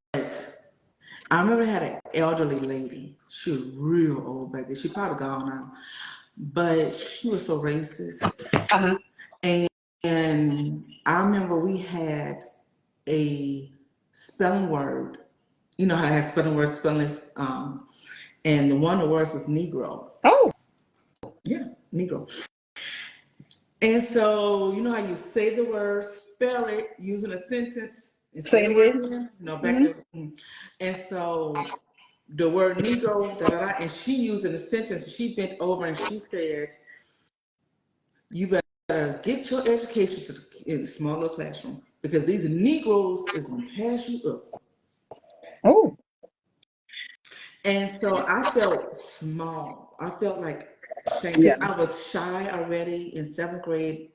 I remember I had an elderly lady. She was real old back then. She probably gone now. But she was so racist. And I remember we had a spelling word. You know how I had spelling words, and one of the words was Negro. Oh. Yeah, Negro. And so, you know how you say the word, spell it, using a sentence, and say the word again? No, back then. And so the word Negro, and she used in a sentence, she bent over and she said, you better get your education to the small little classroom, because these Negroes is going to pass you up. Oh. And so I felt small. I felt like shame, because I was shy already in 7th grade,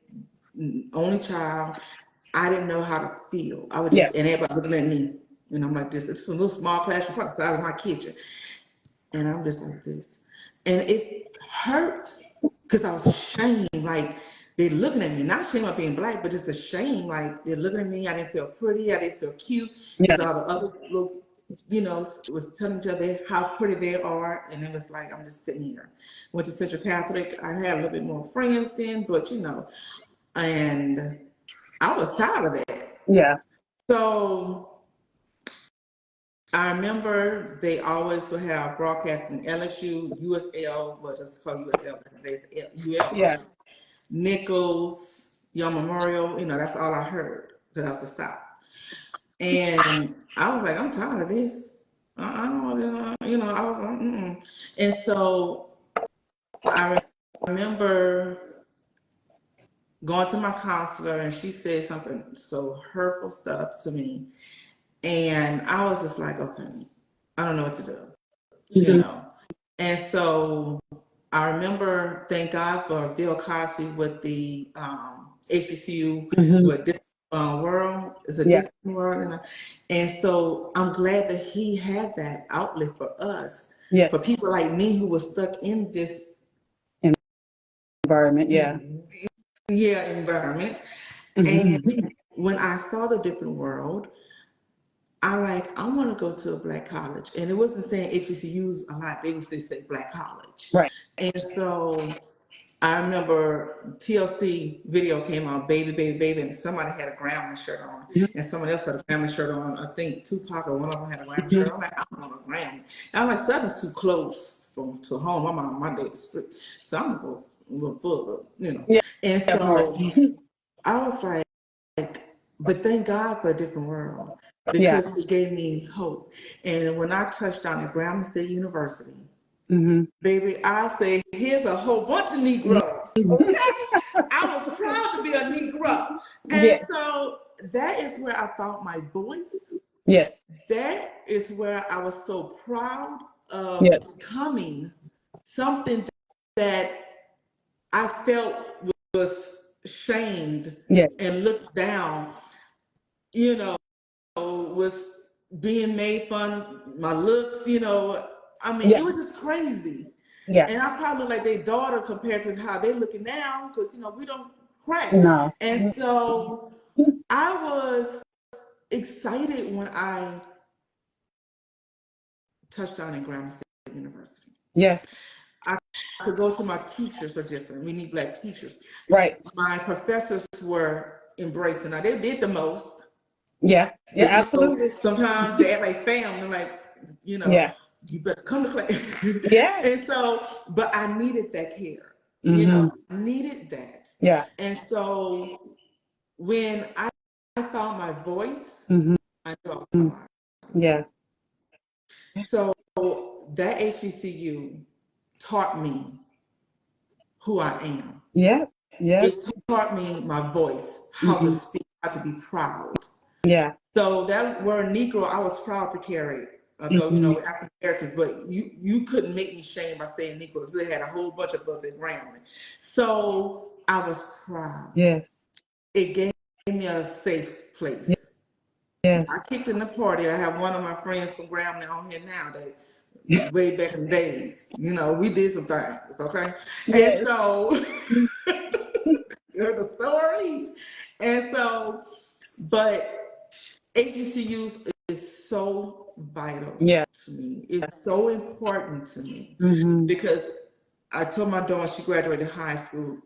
only child. I didn't know how to feel. I was just, and everybody looking at me, and I'm like this. It's a little small classroom, probably the size of my kitchen. And I'm just like this. And it hurt because I was ashamed. Like, they're looking at me, not ashamed of being Black, but just ashamed. Like, they're looking at me. I didn't feel pretty. I didn't feel cute. Because all the other little, you know, was telling each other how pretty they are. And it was like, I'm just sitting here. Went to Central Catholic. I had a little bit more friends then, but you know, and I was tired of that. Yeah. So I remember they always would have broadcasting LSU, USL, what it's called USL, UL, Nichols, Young Memorial, you know, that's all I heard. because I was the South. And I was like, I'm tired of this. I don't, I was like, mm-mm. And so I remember going to my counselor, and she said something so hurtful stuff to me. And I was just like, okay, I don't know what to do, Mm-hmm. And so I remember, thank God for Bill Cosby with the HBCU, Mm-hmm. with different world is a Yeah. different world, and so I'm glad that he had that outlet for us, for Yes. people like me who was stuck in this Environment. Yeah. environment. And Mm-hmm. when I saw the different world, I want to go to a black college. And it wasn't saying HBCUs a lot, they would say black college. Right. And so I remember TLC video came out, Baby, Baby, Baby, and somebody had a Grammy shirt on, and someone else had a Grammy shirt on. I think Tupac or one of them had a Grammy shirt. I'm like, I don't want a Grammy. And I'm like, Southern's too close to home. I'm on my day strict. So I'm going to go a little further. Yeah. And Yeah. More. so I was like, but thank God for a different world, Yeah. because it gave me hope. And when I touched down at Grambling State University, Mm-hmm. baby, I say, here's a whole bunch of Negroes, okay? I was proud to be a Negro. And Yes. so that is where I found my voice. Yes. That is where I was so proud of Yes. becoming something that I felt was shamed Yes. and looked down, was being made fun, my looks, I mean, Yeah. it was just crazy. Yeah. And I probably like their daughter compared to how they're looking now, because, we don't crack. No. And so I was excited when I touched down in Grambling State University. Yes. I could go to my teachers are different. We need black teachers. Right. My professors were embracing. Now, they did the most. Yeah. Yeah. Absolutely. Sometimes they act like family, like, Yeah. you better come to class. Yes. And so, but I needed that care, Mm-hmm. I needed that. Yeah. And so when I found my voice, Mm-hmm. I knew I was alive. Yeah. So that HBCU taught me who I am. Yeah. Yeah. It taught me my voice, how to Mm-hmm. speak, how to be proud. Yeah. So that word Negro, I was proud to carry. Although, Mm-hmm. we're African Americans, but you couldn't make me shame by saying Negro, because they had a whole bunch of us at Grambling. So I was proud. Yes. It gave me a safe place. Yes. I kicked in the party. I have one of my friends from Grambling on here now that way back in the days, we did some things, okay? Yes. And so, heard the stories. And so, but HBCUs is so vital Yeah. to me. It's so important to me, Mm-hmm. because I told my daughter, she graduated high school,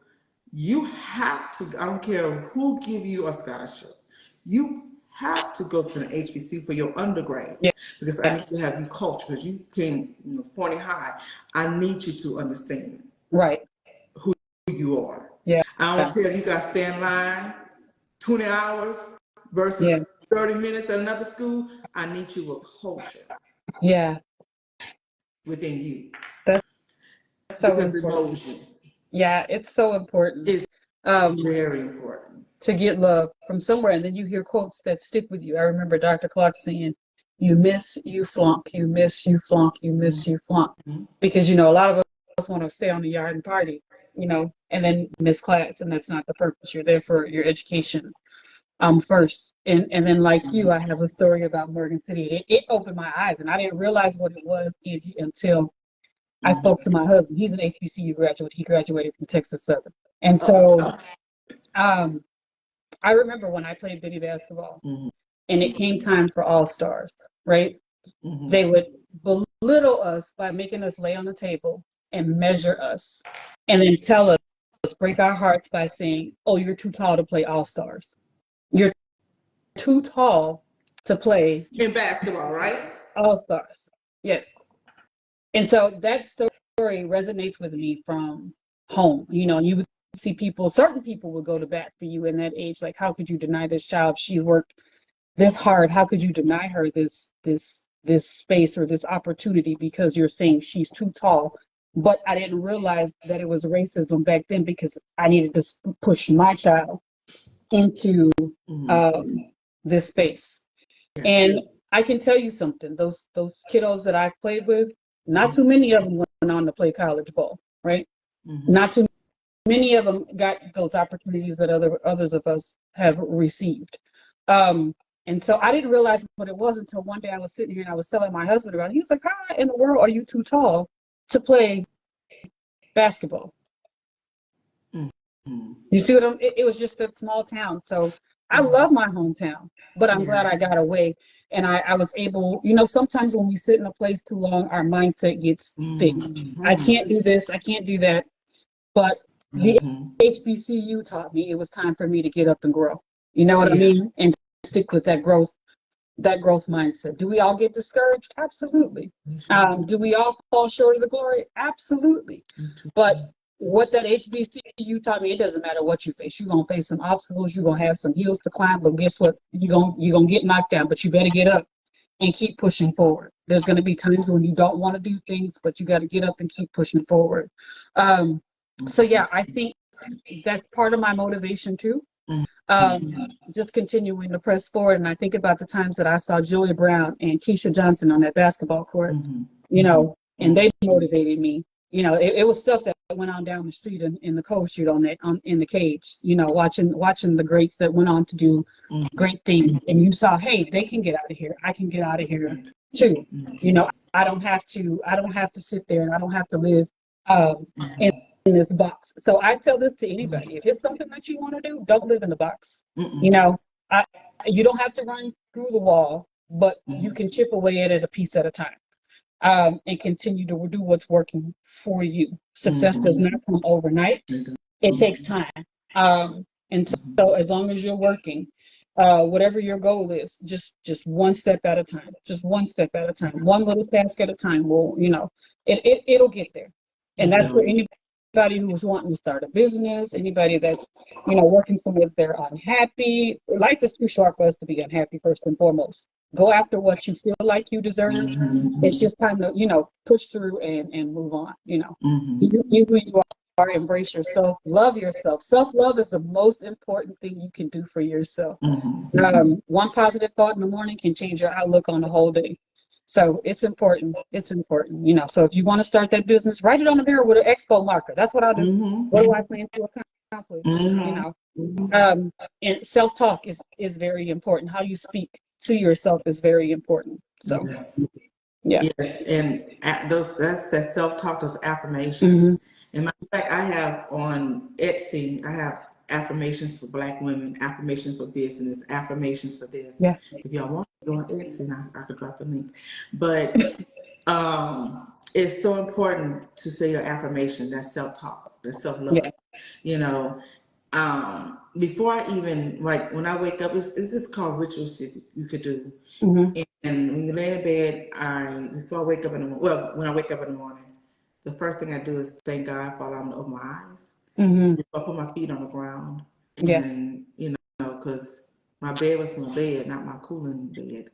you have to, I don't care who give you a scholarship, you have to go to an HBCU for your undergrad, Yeah. because I need to have you culture, because you came, Forney High. I need you to understand Right. who you are. Yeah. I don't care if you got to stay in line 20 hours versus Yeah. 30 minutes at another school. I need you a culture Yeah. within you, That's so because it important. moves you. Yeah, it's so important. It's Um, very important. to get love from somewhere, and then you hear quotes that stick with you. I remember Dr. Clark saying, "You miss, you flunk. You miss, you flunk. You miss, you flunk." Mhm. Because a lot of us want to stay on the yard and party, and then miss class, and that's not the purpose. You're there for your education, first. And then, like you, I have a story about Morgan City. It opened my eyes, and I didn't realize what it was until I spoke to my husband. He's an HBCU graduate. He graduated from Texas Southern. And so I remember when I played bitty basketball Mhm. and it came time for all stars, right? Mhm. They would belittle us by making us lay on the table and measure us and then tell us, break our hearts by saying, "Oh, you're too tall to play all stars. You're too tall to play In basketball, right? all stars." Yes. And so that story resonates with me from home. You would see people, certain people would go to bat for you in that age. Like, how could you deny this child? She's worked this hard. How could you deny her this space or this opportunity because you're saying she's too tall? But I didn't realize that it was racism back then because I needed to push my child into this space. And I can tell you something, those kiddos that I played with, not too many of them went on to play college ball, right? Not too many of them got those opportunities that others of us have received. And so I didn't realize what it was until one day I was sitting here and I was telling my husband about it. He was like, how in the world are you too tall to play basketball? You see what it was just that small town. So I love my hometown, but I'm glad I got away and I was able, sometimes when we sit in a place too long, our mindset gets fixed. I can't do this, I can't do that. But the HBCU taught me it was time for me to get up and grow. You know what I mean? And stick with that growth mindset. Do we all get discouraged? Absolutely. Do we all fall short of the glory? Absolutely. But what that HBCU taught me, it doesn't matter what you face. You're gonna face some obstacles, you're gonna have some hills to climb, but guess what? You're gonna get knocked down, but you better get up and keep pushing forward. There's gonna be times when you don't want to do things, but you gotta get up and keep pushing forward. So yeah, I think that's part of my motivation too. Just continuing to press forward. And I think about the times that I saw Joey Brown and Keisha Johnson on that basketball court, and they motivated me. It was stuff that went on down the street in the cold shoot in the cage, watching the greats that went on to do great things. And you saw, hey, they can get out of here. I can get out of here too. I don't have to sit there and I don't have to live in this box. So I tell this to anybody: if it's something that you want to do, don't live in the box. You don't have to run through the wall, but you can chip away at it a piece at a time, and continue to do what's working for you. Success does not come overnight; it takes time. And so, as long as you're working, whatever your goal is, just one step at a time. Just one step at a time. One little task at a time. Will it'll get there, and that's for anybody who's wanting to start a business, anybody that's, working somewhere they're unhappy. Life is too short for us to be unhappy, first and foremost. Go after what you feel like you deserve. It's just time to, push through and move on. You who you are, embrace yourself, love yourself. Self-love is the most important thing you can do for yourself. One positive thought in the morning can change your outlook on the whole day. So it's important. So if you want to start that business, write it on the mirror with an expo marker. That's what I'll do. What do I plan to accomplish? And self-talk is very important. How you speak to yourself is very important. So yes, and that's that self-talk, those affirmations. And matter of fact, I have on Etsy, I have affirmations for Black women, affirmations for business, affirmations for this. Yes. If y'all want to go on Etsy, and I could drop the link. But it's so important to say your affirmation, that self-talk, that self-love. Before I even, like, when I wake up, it's this called rituals you could do. And when you lay in bed, before I wake up in the morning, when I wake up in the morning, the first thing I do is thank God for allowing me to open my eyes. Before I put my feet on the ground. And, because my bed was my bed, not my cooling bed.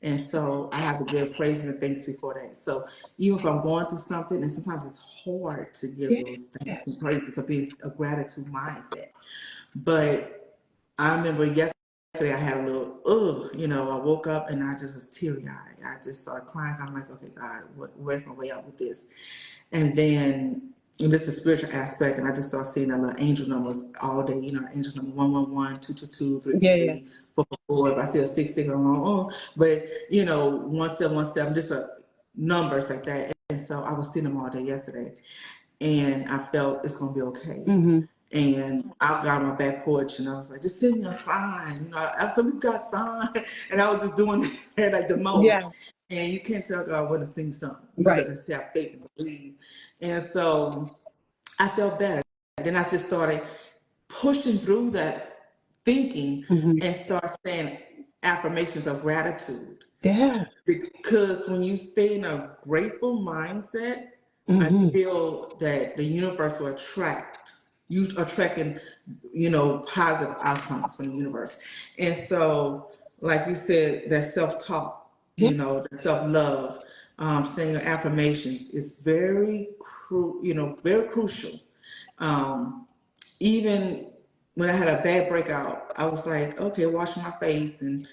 And so I have to give praises and thanks before that. So even if I'm going through something, and sometimes it's hard to give those thanks and praises, to be a gratitude mindset. But I remember yesterday I had a little, I woke up and I just was teary-eyed. I just started crying. I'm like, okay, God, where's my way out with this? And then, and this is the spiritual aspect, and I just started seeing that little angel numbers all day, angel number 111, 222, 333, 444. If I see a 66, I'm wrong. But, 1717, just numbers like that. And so I was seeing them all day yesterday. And I felt it's going to be okay. And I got on my back porch and I was like, just send me a sign. I said, we got sign. And I was just doing that like the most. And you can't tell God when to sing something. You just have faith and believe. And so I felt better. Then I just started pushing through that thinking and start saying affirmations of gratitude. Because when you stay in a grateful mindset, I feel that the universe will attract you attracting, positive outcomes from the universe. And so, like you said, that self-talk, the self-love, saying your affirmations is very crucial. Even when I had a bad breakout, I was like, okay, wash my face, and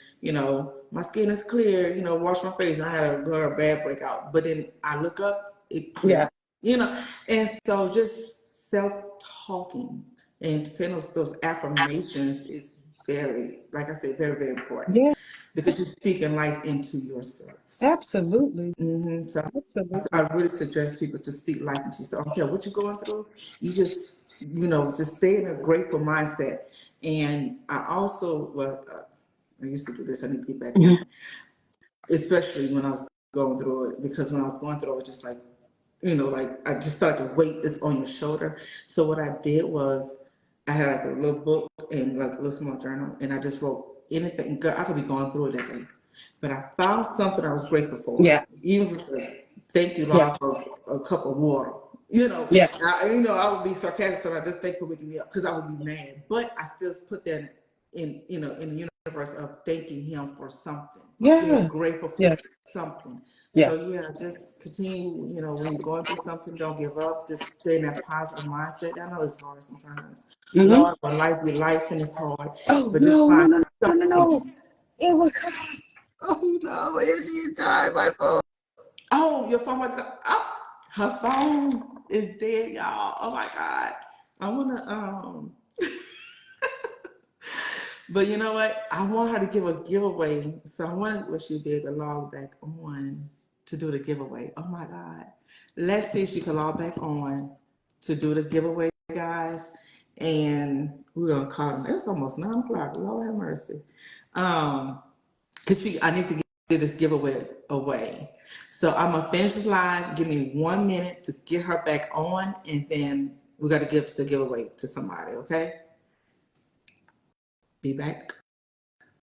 my skin is clear. Wash my face. And I had a bad breakout, but then I look up, it cleared. And so just self-talking and saying those affirmations is very, like I said, very, very important, Yeah, because you're speaking life into yourself. absolutely. So Absolutely. I really suggest people to speak life into yourself. I don't care what you're going through. You just stay in a grateful mindset. And I also, I used to do this. I need to get back on, especially when I was going through it, because when I was going through it, I was just like, like I just felt like a weight is on your shoulder. So what I did was I had like a little book and like a little small journal, and I just wrote anything. Girl, I could be going through it that day, but I found something I was grateful for. Yeah. Even if it's a thank you, Yeah. Lord, for a cup of water. Yeah. I would be sarcastic, so I just thank you for waking me up, because I would be mad. But I still put that in the universe of thanking him for something. Yeah. Being grateful for Yeah. something. Yeah. So just continue, when you're going through something, don't give up. Just stay in that positive mindset. I know it's hard sometimes. Lord, when life be life and it's hard. Oh, But just no, find no, no, no, no, no. something. It was, oh no, is she tired, my phone? Oh, your phone her phone is dead, y'all. Oh my God. I wanna but you know what? I want her to give a giveaway. So I wonder what she'd be able to log back on to do the giveaway. Oh my God. Let's see if she can log back on to do the giveaway, guys. And we're gonna call them. It's almost 9 o'clock. Lord have mercy. Because I need to give this giveaway away. So I'm gonna finish this live. Give me 1 minute to get her back on, and then we gotta give the giveaway to somebody, okay? Be back.